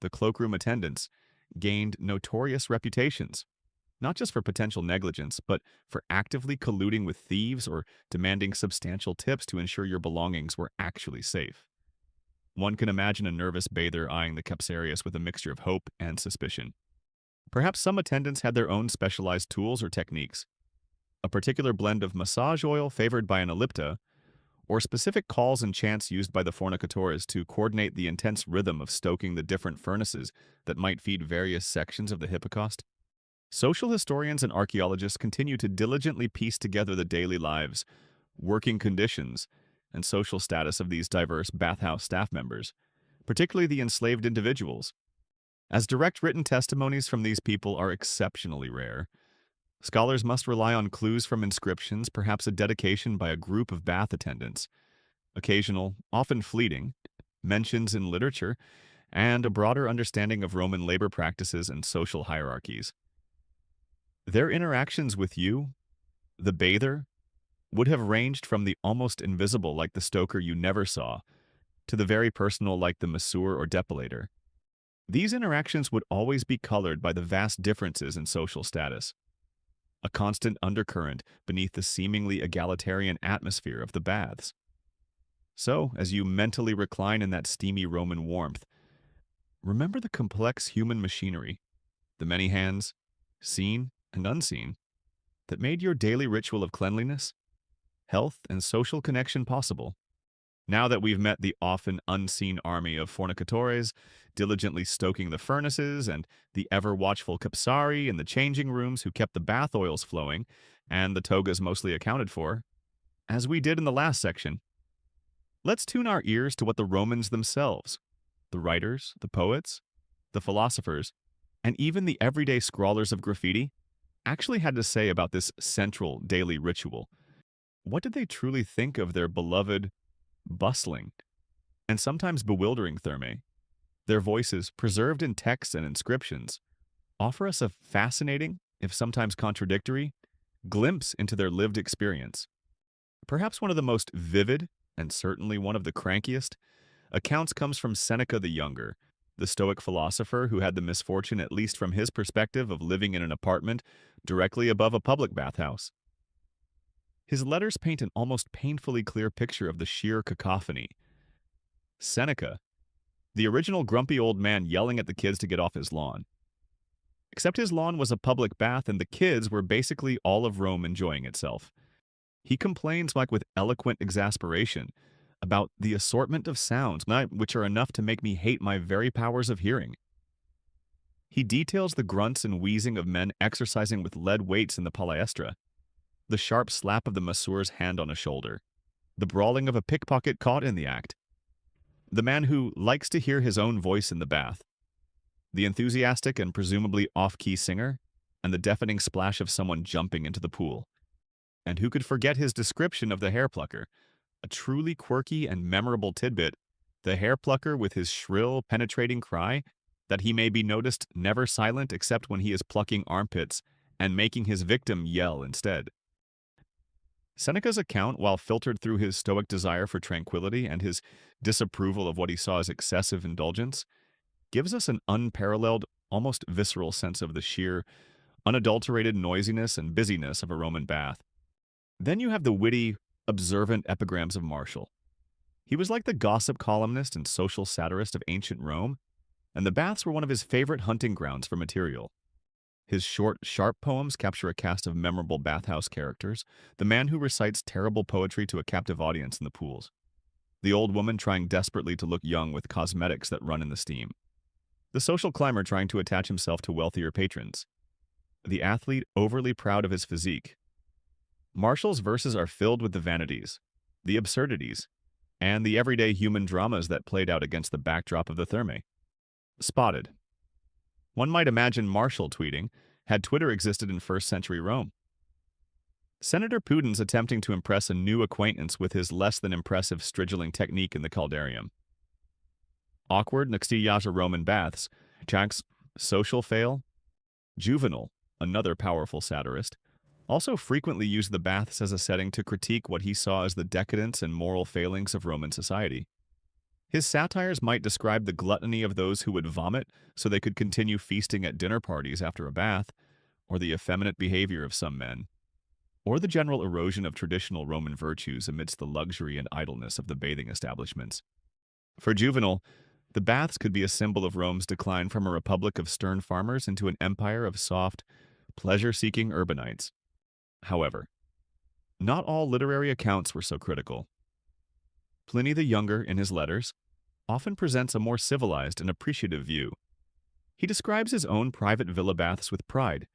the cloakroom attendants, gained notorious reputations, not just for potential negligence, but for actively colluding with thieves or demanding substantial tips to ensure your belongings were actually safe. One can imagine a nervous bather eyeing the capsarius with a mixture of hope and suspicion. Perhaps some attendants had their own specialized tools or techniques, a particular blend of massage oil favored by an ellipta, or specific calls and chants used by the fornicatores to coordinate the intense rhythm of stoking the different furnaces that might feed various sections of the hypocaust. Social historians and archaeologists continue to diligently piece together the daily lives, working conditions, and social status of these diverse bathhouse staff members, particularly the enslaved individuals. As direct written testimonies from these people are exceptionally rare, scholars must rely on clues from inscriptions, perhaps a dedication by a group of bath attendants, occasional, often fleeting, mentions in literature, and a broader understanding of Roman labor practices and social hierarchies. Their interactions with you, the bather, would have ranged from the almost invisible like the stoker you never saw, to the very personal like the masseur or depilator. These interactions would always be colored by the vast differences in social status, a constant undercurrent beneath the seemingly egalitarian atmosphere of the baths. So, as you mentally recline in that steamy Roman warmth, remember the complex human machinery, the many hands, seen and unseen, that made your daily ritual of cleanliness, health, and social connection possible. Now that we've met the often unseen army of fornicatores, diligently stoking the furnaces, and the ever-watchful capsari in the changing rooms who kept the bath oils flowing, and the togas mostly accounted for, as we did in the last section, let's tune our ears to what the Romans themselves, the writers, the poets, the philosophers, and even the everyday scrawlers of graffiti, actually had to say about this central daily ritual. What did they truly think of their beloved, bustling, and sometimes bewildering thermae? Their voices, preserved in texts and inscriptions, offer us a fascinating, if sometimes contradictory, glimpse into their lived experience. Perhaps one of the most vivid, and certainly one of the crankiest, accounts comes from Seneca the Younger, the Stoic philosopher who had the misfortune, at least from his perspective, of living in an apartment directly above a public bathhouse. His letters paint an almost painfully clear picture of the sheer cacophony. Seneca, the original grumpy old man yelling at the kids to get off his lawn. Except his lawn was a public bath and the kids were basically all of Rome enjoying itself. He complains, like with eloquent exasperation, about the assortment of sounds, which are enough to make me hate my very powers of hearing. He details the grunts and wheezing of men exercising with lead weights in the palaestra, the sharp slap of the masseur's hand on a shoulder, the brawling of a pickpocket caught in the act, the man who likes to hear his own voice in the bath, the enthusiastic and presumably off-key singer, and the deafening splash of someone jumping into the pool. And who could forget his description of the hair plucker? A truly quirky and memorable tidbit, the hair plucker with his shrill, penetrating cry, that he may be noticed never silent except when he is plucking armpits and making his victim yell instead. Seneca's account, while filtered through his stoic desire for tranquility and his disapproval of what he saw as excessive indulgence, gives us an unparalleled, almost visceral sense of the sheer, unadulterated noisiness and busyness of a Roman bath. Then you have the witty, observant epigrams of Martial. He was like the gossip columnist and social satirist of ancient Rome, and the baths were one of his favorite hunting grounds for material. His short, sharp poems capture a cast of memorable bathhouse characters, the man who recites terrible poetry to a captive audience in the pools, the old woman trying desperately to look young with cosmetics that run in the steam, the social climber trying to attach himself to wealthier patrons, the athlete overly proud of his physique. Martial's verses are filled with the vanities, the absurdities, and the everyday human dramas that played out against the backdrop of the thermae. Spotted. One might imagine Martial tweeting had Twitter existed in first-century Rome. Senator Putin's attempting to impress a new acquaintance with his less-than-impressive strigiling technique in the caldarium. Awkward Nextiyaja Roman baths, Jack's social fail. Juvenal, another powerful satirist, also frequently used the baths as a setting to critique what he saw as the decadence and moral failings of Roman society. His satires might describe the gluttony of those who would vomit so they could continue feasting at dinner parties after a bath, or the effeminate behavior of some men, or the general erosion of traditional Roman virtues amidst the luxury and idleness of the bathing establishments. For Juvenal, the baths could be a symbol of Rome's decline from a republic of stern farmers into an empire of soft, pleasure-seeking urbanites. However, not all literary accounts were so critical. Pliny the Younger, in his letters, often presents a more civilized and appreciative view. He describes his own private villa baths with pride,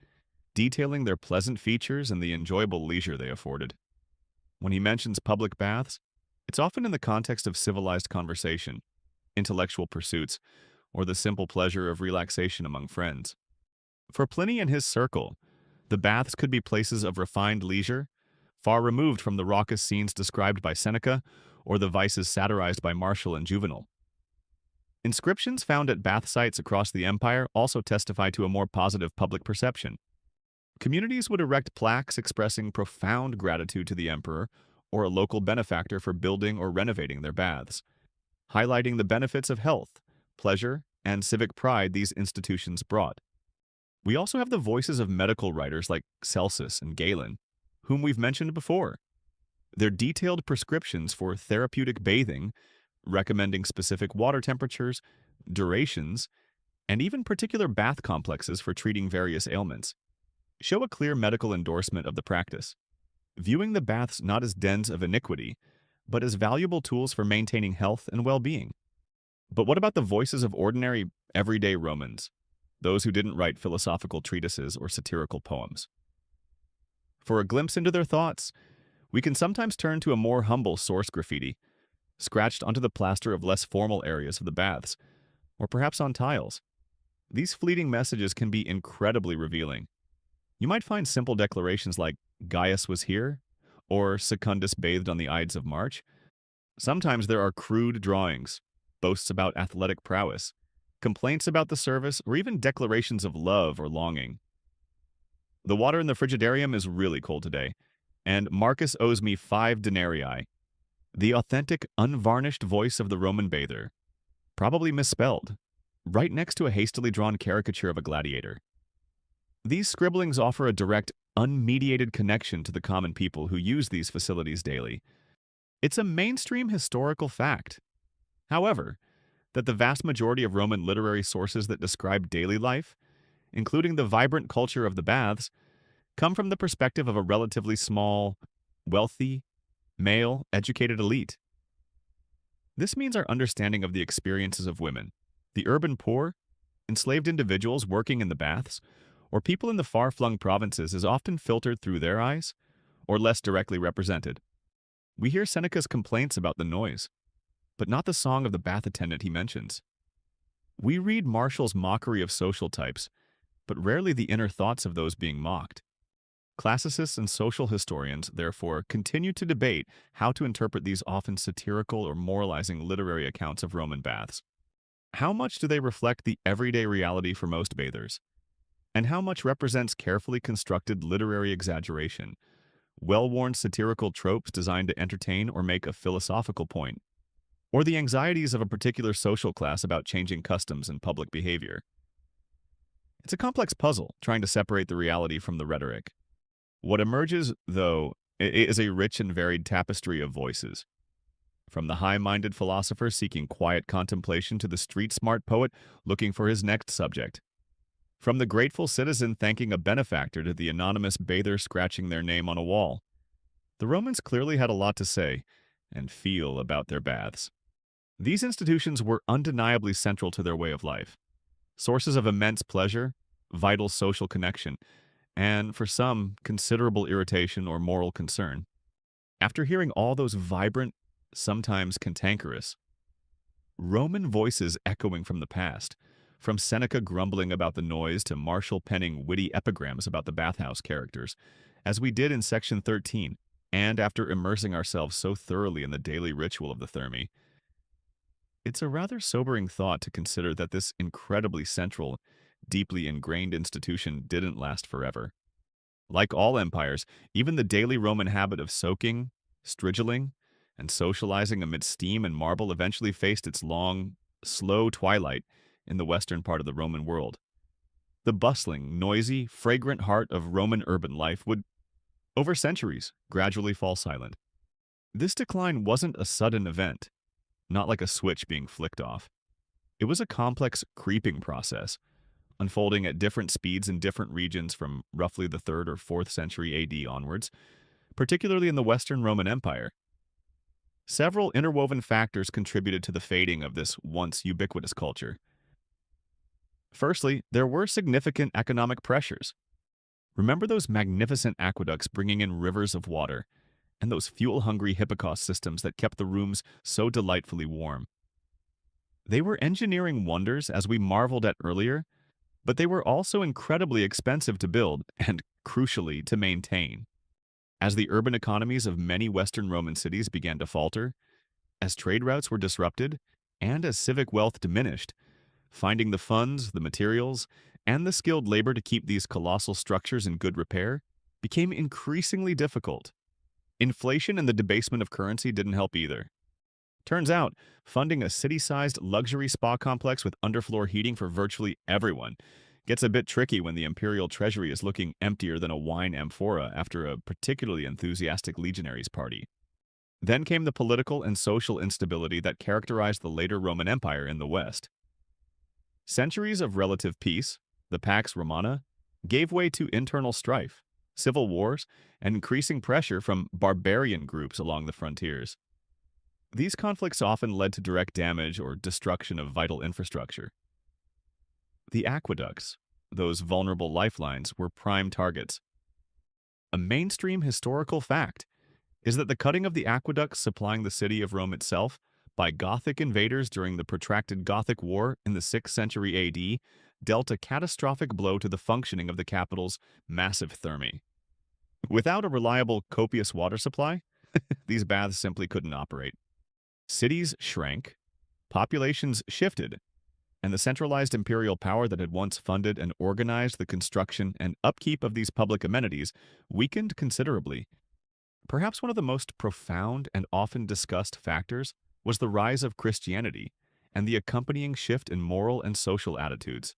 detailing their pleasant features and the enjoyable leisure they afforded. When he mentions public baths, it's often in the context of civilized conversation, intellectual pursuits, or the simple pleasure of relaxation among friends. For Pliny and his circle, the baths could be places of refined leisure, far removed from the raucous scenes described by Seneca or the vices satirized by Martial and Juvenal. Inscriptions found at bath sites across the empire also testify to a more positive public perception. Communities would erect plaques expressing profound gratitude to the emperor or a local benefactor for building or renovating their baths, highlighting the benefits of health, pleasure, and civic pride these institutions brought. We also have the voices of medical writers like Celsus and Galen, whom we've mentioned before. Their detailed prescriptions for therapeutic bathing, recommending specific water temperatures, durations, and even particular bath complexes for treating various ailments, show a clear medical endorsement of the practice, viewing the baths not as dens of iniquity, but as valuable tools for maintaining health and well-being. But what about the voices of ordinary, everyday Romans, those who didn't write philosophical treatises or satirical poems? For a glimpse into their thoughts, we can sometimes turn to a more humble source graffiti, scratched onto the plaster of less formal areas of the baths, or perhaps on tiles. These fleeting messages can be incredibly revealing. You might find simple declarations like, "Gaius was here," or Secundus bathed on the Ides of March. Sometimes there are crude drawings, boasts about athletic prowess, complaints about the service, or even declarations of love or longing. The water in the frigidarium is really cold today, and Marcus owes me 5 denarii, the authentic, unvarnished voice of the Roman bather, probably misspelled, right next to a hastily drawn caricature of a gladiator. These scribblings offer a direct, unmediated connection to the common people who use these facilities daily. It's a mainstream historical fact, however, that the vast majority of Roman literary sources that describe daily life, including the vibrant culture of the baths, come from the perspective of a relatively small, wealthy, male, educated elite. This means our understanding of the experiences of women, the urban poor, enslaved individuals working in the baths, or people in the far-flung provinces is often filtered through their eyes, or less directly represented. We hear Seneca's complaints about the noise, but not the song of the bath attendant he mentions. We read Martial's mockery of social types, but rarely the inner thoughts of those being mocked. Classicists and social historians, therefore, continue to debate how to interpret these often satirical or moralizing literary accounts of Roman baths. How much do they reflect the everyday reality for most bathers? And how much represents carefully constructed literary exaggeration, well-worn satirical tropes designed to entertain or make a philosophical point, or the anxieties of a particular social class about changing customs and public behavior? It's a complex puzzle, trying to separate the reality from the rhetoric. What emerges, though, is a rich and varied tapestry of voices. From the high-minded philosopher seeking quiet contemplation to the street-smart poet looking for his next subject. From the grateful citizen thanking a benefactor to the anonymous bather scratching their name on a wall. The Romans clearly had a lot to say and feel about their baths. These institutions were undeniably central to their way of life, sources of immense pleasure, vital social connection, and, for some, considerable irritation or moral concern. After hearing all those vibrant, sometimes cantankerous, Roman voices echoing from the past, from Seneca grumbling about the noise to Martial penning witty epigrams about the bathhouse characters, as we did in Section 13, and after immersing ourselves so thoroughly in the daily ritual of the Thermae, it's a rather sobering thought to consider that this incredibly central, deeply ingrained institution didn't last forever. Like all empires, even the daily Roman habit of soaking, strigiling, and socializing amid steam and marble eventually faced its long, slow twilight in the western part of the Roman world. The bustling, noisy, fragrant heart of Roman urban life would, over centuries, gradually fall silent. This decline wasn't a sudden event, not like a switch being flicked off. It was a complex, creeping process, unfolding at different speeds in different regions from roughly the 3rd or 4th century AD onwards, particularly in the Western Roman Empire. Several interwoven factors contributed to the fading of this once ubiquitous culture. Firstly, there were significant economic pressures. Remember those magnificent aqueducts bringing in rivers of water, and those fuel-hungry hypocaust systems that kept the rooms so delightfully warm. They were engineering wonders, as we marveled at earlier, but they were also incredibly expensive to build and, crucially, to maintain. As the urban economies of many Western Roman cities began to falter, as trade routes were disrupted, and as civic wealth diminished, finding the funds, the materials, and the skilled labor to keep these colossal structures in good repair became increasingly difficult. Inflation and the debasement of currency didn't help either. Turns out, funding a city-sized luxury spa complex with underfloor heating for virtually everyone gets a bit tricky when the imperial treasury is looking emptier than a wine amphora after a particularly enthusiastic legionaries party. Then came the political and social instability that characterized the later Roman Empire in the West. Centuries of relative peace, the Pax Romana, gave way to internal strife, civil wars, and increasing pressure from barbarian groups along the frontiers. These conflicts often led to direct damage or destruction of vital infrastructure. The aqueducts, those vulnerable lifelines, were prime targets. A mainstream historical fact is that the cutting of the aqueducts supplying the city of Rome itself by Gothic invaders during the protracted Gothic War in the 6th century AD dealt a catastrophic blow to the functioning of the capital's massive Thermae. Without a reliable, copious water supply, these baths simply couldn't operate. Cities shrank, populations shifted, and the centralized imperial power that had once funded and organized the construction and upkeep of these public amenities weakened considerably. Perhaps one of the most profound and often discussed factors was the rise of Christianity and the accompanying shift in moral and social attitudes.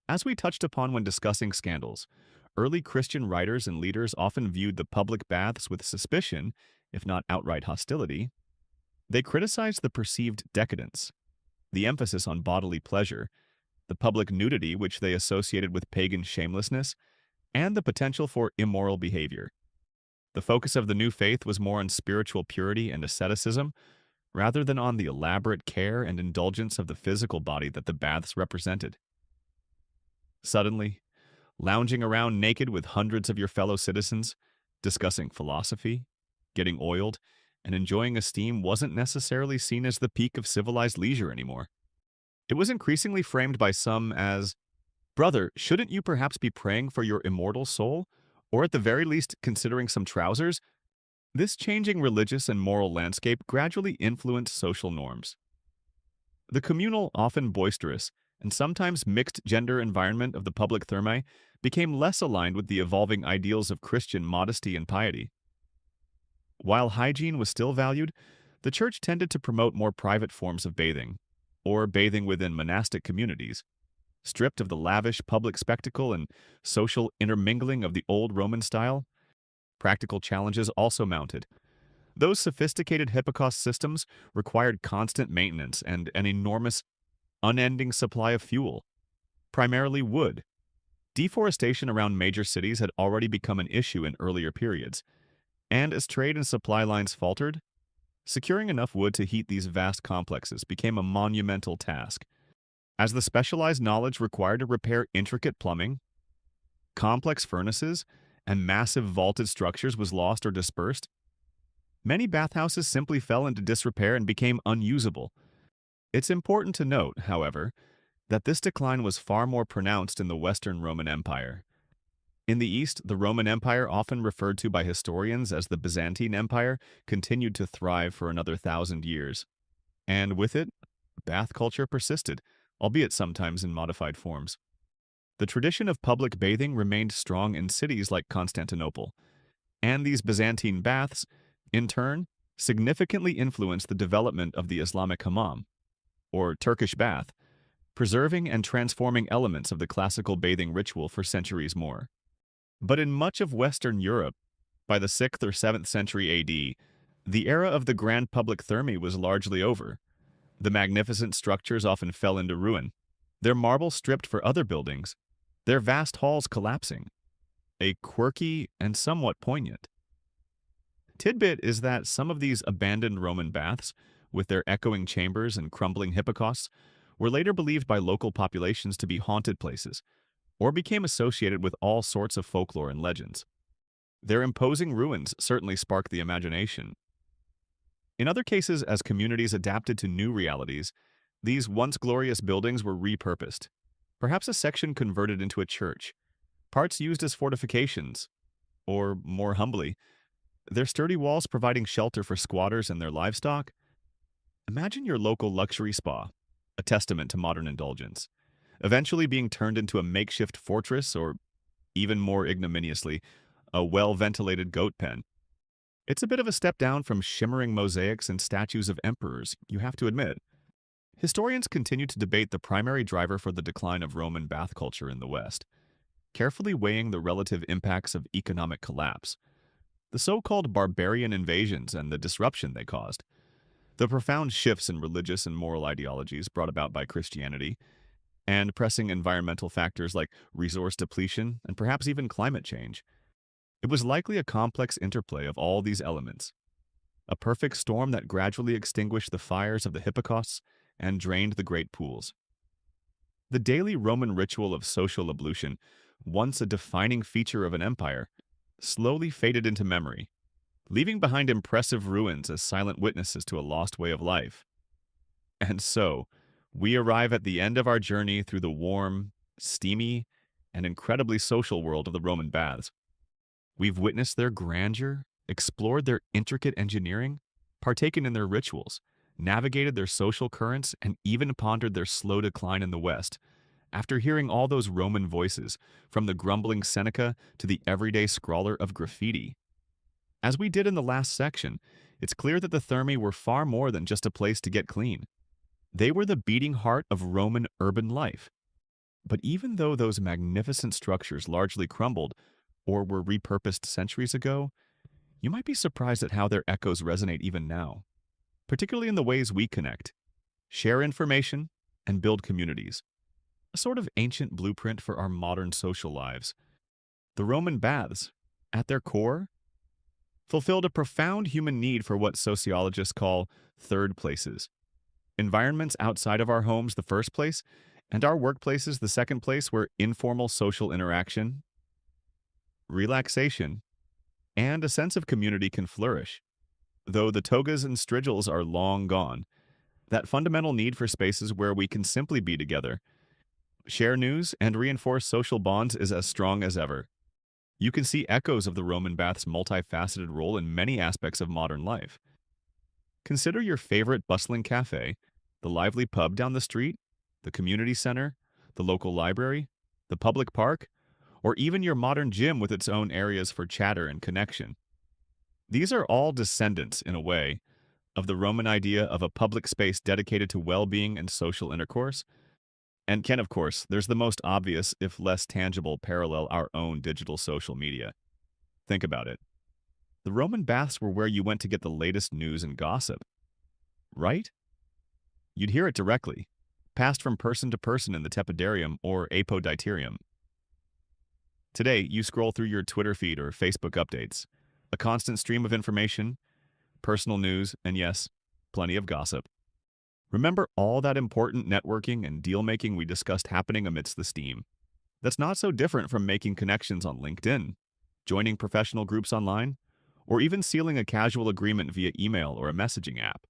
As we touched upon when discussing scandals, early Christian writers and leaders often viewed the public baths with suspicion, if not outright hostility. They criticized the perceived decadence, the emphasis on bodily pleasure, the public nudity which they associated with pagan shamelessness, and the potential for immoral behavior. The focus of the new faith was more on spiritual purity and asceticism, rather than on the elaborate care and indulgence of the physical body that the baths represented. Suddenly, lounging around naked with hundreds of your fellow citizens, discussing philosophy, getting oiled, and enjoying a steam wasn't necessarily seen as the peak of civilized leisure anymore. It was increasingly framed by some as, "Brother, shouldn't you perhaps be praying for your immortal soul? Or at the very least considering some trousers?" This changing religious and moral landscape gradually influenced social norms. The communal, often boisterous, and sometimes mixed-gender environment of the public thermae became less aligned with the evolving ideals of Christian modesty and piety. While hygiene was still valued, the church tended to promote more private forms of bathing, or bathing within monastic communities, stripped of the lavish public spectacle and social intermingling of the old Roman style. Practical challenges also mounted. Those sophisticated Hipparcos systems required constant maintenance and an enormous, unending supply of fuel, primarily wood. Deforestation around major cities had already become an issue in earlier periods, and as trade and supply lines faltered, securing enough wood to heat these vast complexes became a monumental task. As the specialized knowledge required to repair intricate plumbing, complex furnaces, and massive vaulted structures was lost or dispersed, many bathhouses simply fell into disrepair and became unusable. It's important to note, however, that this decline was far more pronounced in the Western Roman Empire. In the East, the Roman Empire, often referred to by historians as the Byzantine Empire, continued to thrive for another 1,000 years. And with it, bath culture persisted, albeit sometimes in modified forms. The tradition of public bathing remained strong in cities like Constantinople, and these Byzantine baths, in turn, significantly influenced the development of the Islamic hammam, or Turkish bath, preserving and transforming elements of the classical bathing ritual for centuries more. But in much of Western Europe, by the 6th or 7th century AD, the era of the grand public thermae was largely over. The magnificent structures often fell into ruin, their marble stripped for other buildings, their vast halls collapsing. A quirky and somewhat poignant tidbit is that some of these abandoned Roman baths, with their echoing chambers and crumbling hippocausts, were later believed by local populations to be haunted places, or became associated with all sorts of folklore and legends. Their imposing ruins certainly sparked the imagination. In other cases, as communities adapted to new realities, these once glorious buildings were repurposed. Perhaps a section converted into a church, parts used as fortifications, or, more humbly, their sturdy walls providing shelter for squatters and their livestock. Imagine your local luxury spa, a testament to modern indulgence, eventually being turned into a makeshift fortress or, even more ignominiously, a well-ventilated goat pen. It's a bit of a step down from shimmering mosaics and statues of emperors, you have to admit. Historians continue to debate the primary driver for the decline of Roman bath culture in the West, carefully weighing the relative impacts of economic collapse, the so-called barbarian invasions and the disruption they caused, the profound shifts in religious and moral ideologies brought about by Christianity, and pressing environmental factors like resource depletion and perhaps even climate change. It was likely a complex interplay of all these elements, a perfect storm that gradually extinguished the fires of the hippocausts and drained the great pools. The daily Roman ritual of social ablution, once a defining feature of an empire, slowly faded into memory, leaving behind impressive ruins as silent witnesses to a lost way of life. And so, we arrive at the end of our journey through the warm, steamy, and incredibly social world of the Roman baths. We've witnessed their grandeur, explored their intricate engineering, partaken in their rituals, navigated their social currents, and even pondered their slow decline in the West. After hearing all those Roman voices, from the grumbling Seneca to the everyday scrawler of graffiti, as we did in the last section, it's clear that the Thermae were far more than just a place to get clean. They were the beating heart of Roman urban life. But even though those magnificent structures largely crumbled or were repurposed centuries ago, you might be surprised at how their echoes resonate even now, particularly in the ways we connect, share information, and build communities. A sort of ancient blueprint for our modern social lives. The Roman baths, at their core, fulfilled a profound human need for what sociologists call third places. Environments outside of our homes, the first place, and our workplaces, the second place, where informal social interaction, relaxation, and a sense of community can flourish. Though the togas and strigils are long gone, that fundamental need for spaces where we can simply be together, share news, and reinforce social bonds is as strong as ever. You can see echoes of the Roman bath's multifaceted role in many aspects of modern life. Consider your favorite bustling cafe, the lively pub down the street, the community center, the local library, the public park, or even your modern gym with its own areas for chatter and connection. These are all descendants, in a way, of the Roman idea of a public space dedicated to well-being and social intercourse. And Ken, of course, there's the most obvious, if less tangible, parallel: our own digital social media. Think about it. The Roman baths were where you went to get the latest news and gossip, right? You'd hear it directly, passed from person to person in the tepidarium or apoditerium. Today, you scroll through your Twitter feed or Facebook updates, a constant stream of information, personal news, and yes, plenty of gossip. Remember all that important networking and deal-making we discussed happening amidst the steam? That's not so different from making connections on LinkedIn, joining professional groups online, or even sealing a casual agreement via email or a messaging app,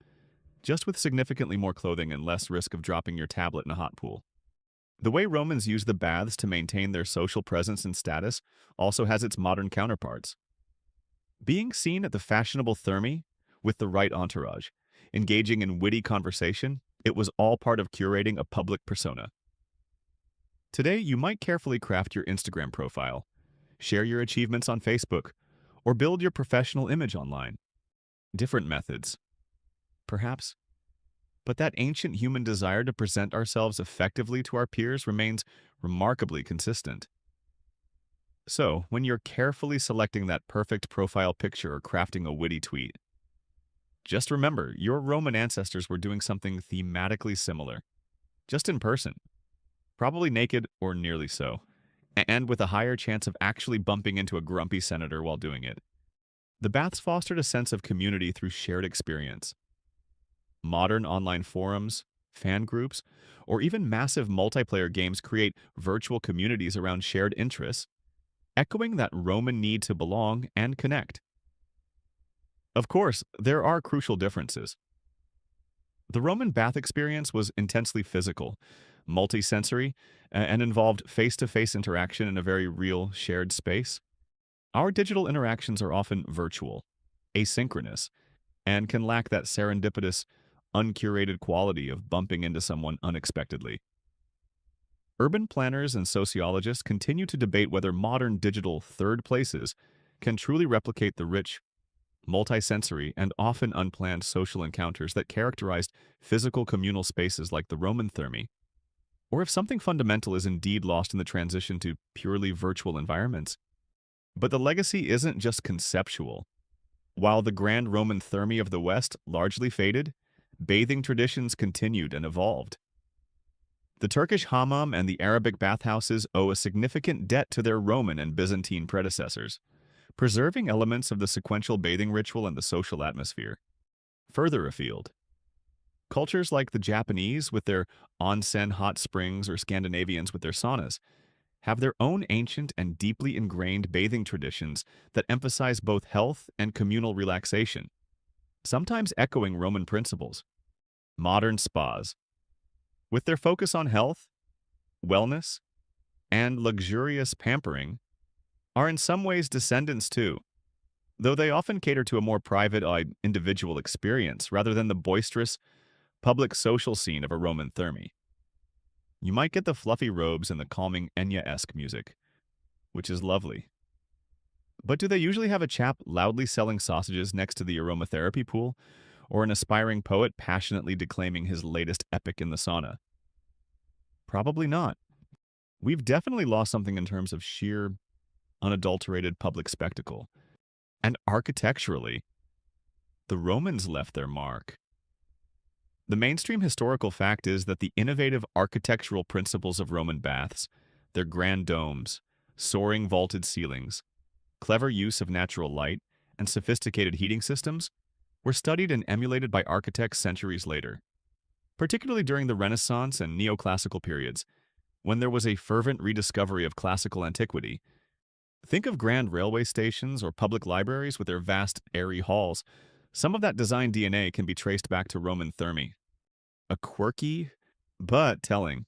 just with significantly more clothing and less risk of dropping your tablet in a hot pool. The way Romans used the baths to maintain their social presence and status also has its modern counterparts. Being seen at the fashionable Thermae with the right entourage, engaging in witty conversation, it was all part of curating a public persona. Today, you might carefully craft your Instagram profile, share your achievements on Facebook, or build your professional image online. Different methods, perhaps, but that ancient human desire to present ourselves effectively to our peers remains remarkably consistent. So, when you're carefully selecting that perfect profile picture or crafting a witty tweet, just remember your Roman ancestors were doing something thematically similar, just in person, probably naked or nearly so, and with a higher chance of actually bumping into a grumpy senator while doing it. The baths fostered a sense of community through shared experience. Modern online forums, fan groups, or even massive multiplayer games create virtual communities around shared interests, echoing that Roman need to belong and connect. Of course, there are crucial differences. The Roman bath experience was intensely physical, multisensory, and involved face-to-face interaction in a very real, shared space. Our digital interactions are often virtual, asynchronous, and can lack that serendipitous, uncurated quality of bumping into someone unexpectedly. Urban planners and sociologists continue to debate whether modern digital third places can truly replicate the rich, multisensory, and often unplanned social encounters that characterized physical communal spaces like the Roman Thermae, or if something fundamental is indeed lost in the transition to purely virtual environments. But the legacy isn't just conceptual. While the grand Roman Thermae of the West largely faded, bathing traditions continued and evolved. The Turkish hammam and the Arabic bathhouses owe a significant debt to their Roman and Byzantine predecessors, preserving elements of the sequential bathing ritual and the social atmosphere. Further afield, cultures like the Japanese with their onsen hot springs or Scandinavians with their saunas have their own ancient and deeply ingrained bathing traditions that emphasize both health and communal relaxation, sometimes echoing Roman principles. Modern spas, with their focus on health, wellness, and luxurious pampering, are in some ways descendants too, though they often cater to a more private, individual experience rather than the boisterous, public social scene of a Roman therme. You might get the fluffy robes and the calming Enya-esque music, which is lovely. But do they usually have a chap loudly selling sausages next to the aromatherapy pool, or an aspiring poet passionately declaiming his latest epic in the sauna? Probably not. We've definitely lost something in terms of sheer, unadulterated public spectacle. And architecturally, the Romans left their mark. The mainstream historical fact is that the innovative architectural principles of Roman baths, their grand domes, soaring vaulted ceilings, clever use of natural light, and sophisticated heating systems, were studied and emulated by architects centuries later, particularly during the Renaissance and neoclassical periods, when there was a fervent rediscovery of classical antiquity. Think of grand railway stations or public libraries with their vast, airy halls. Some of that design DNA can be traced back to Roman therme. A quirky, but telling,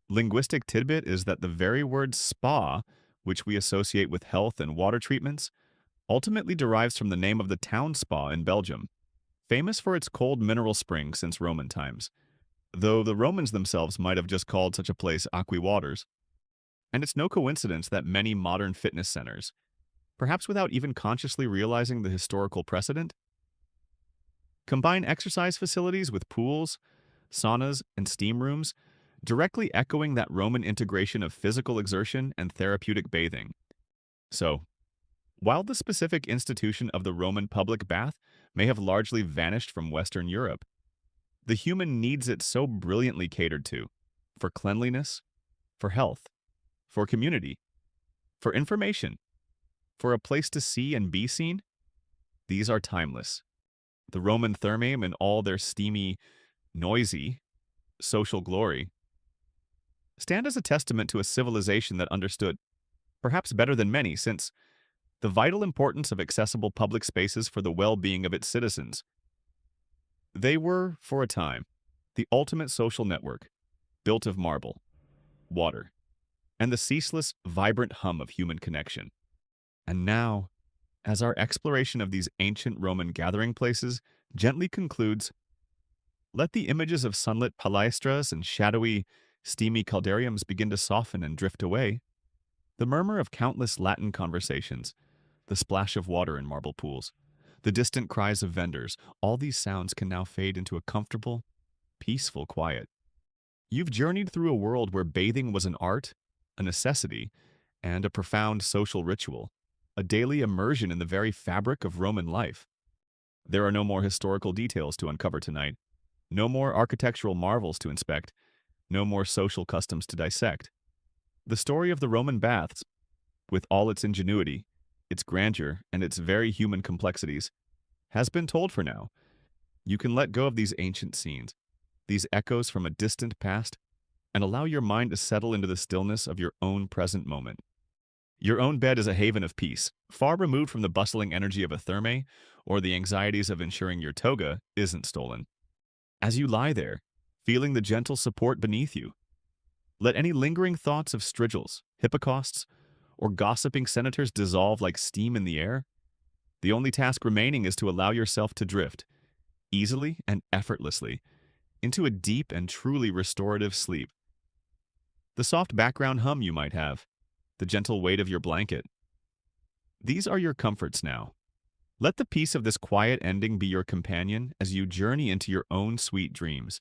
linguistic tidbit is that the very word spa, which we associate with health and water treatments, ultimately derives from the name of the town spa in Belgium, famous for its cold mineral spring since Roman times, though the Romans themselves might have just called such a place aqua waters. And it's no coincidence that many modern fitness centers, perhaps without even consciously realizing the historical precedent, combine exercise facilities with pools, saunas, and steam rooms, directly echoing that Roman integration of physical exertion and therapeutic bathing. So, while the specific institution of the Roman public bath may have largely vanished from Western Europe, the human needs it so brilliantly catered to, for cleanliness, for health, for community, for information, for a place to see and be seen, these are timeless. The Roman thermae in all their steamy, noisy, social glory stand as a testament to a civilization that understood, perhaps better than many, since the vital importance of accessible public spaces for the well-being of its citizens. They were, for a time, the ultimate social network, built of marble, water, and the ceaseless, vibrant hum of human connection. And now, as our exploration of these ancient Roman gathering places gently concludes, let the images of sunlit palaestras and shadowy, steamy caldariums begin to soften and drift away. The murmur of countless Latin conversations, the splash of water in marble pools, the distant cries of vendors, all these sounds can now fade into a comfortable, peaceful quiet. You've journeyed through a world where bathing was an art, a necessity, and a profound social ritual, a daily immersion in the very fabric of Roman life. There are no more historical details to uncover tonight, no more architectural marvels to inspect, no more social customs to dissect. The story of the Roman baths, with all its ingenuity, its grandeur, and its very human complexities, has been told for now. You can let go of these ancient scenes, these echoes from a distant past, and allow your mind to settle into the stillness of your own present moment. Your own bed is a haven of peace, far removed from the bustling energy of a therme or the anxieties of ensuring your toga isn't stolen. As you lie there, feeling the gentle support beneath you, let any lingering thoughts of strigils, hippocausts, or gossiping senators dissolve like steam in the air. The only task remaining is to allow yourself to drift, easily and effortlessly, into a deep and truly restorative sleep. The soft background hum you might have, the gentle weight of your blanket. These are your comforts now. Let the peace of this quiet ending be your companion as you journey into your own sweet dreams.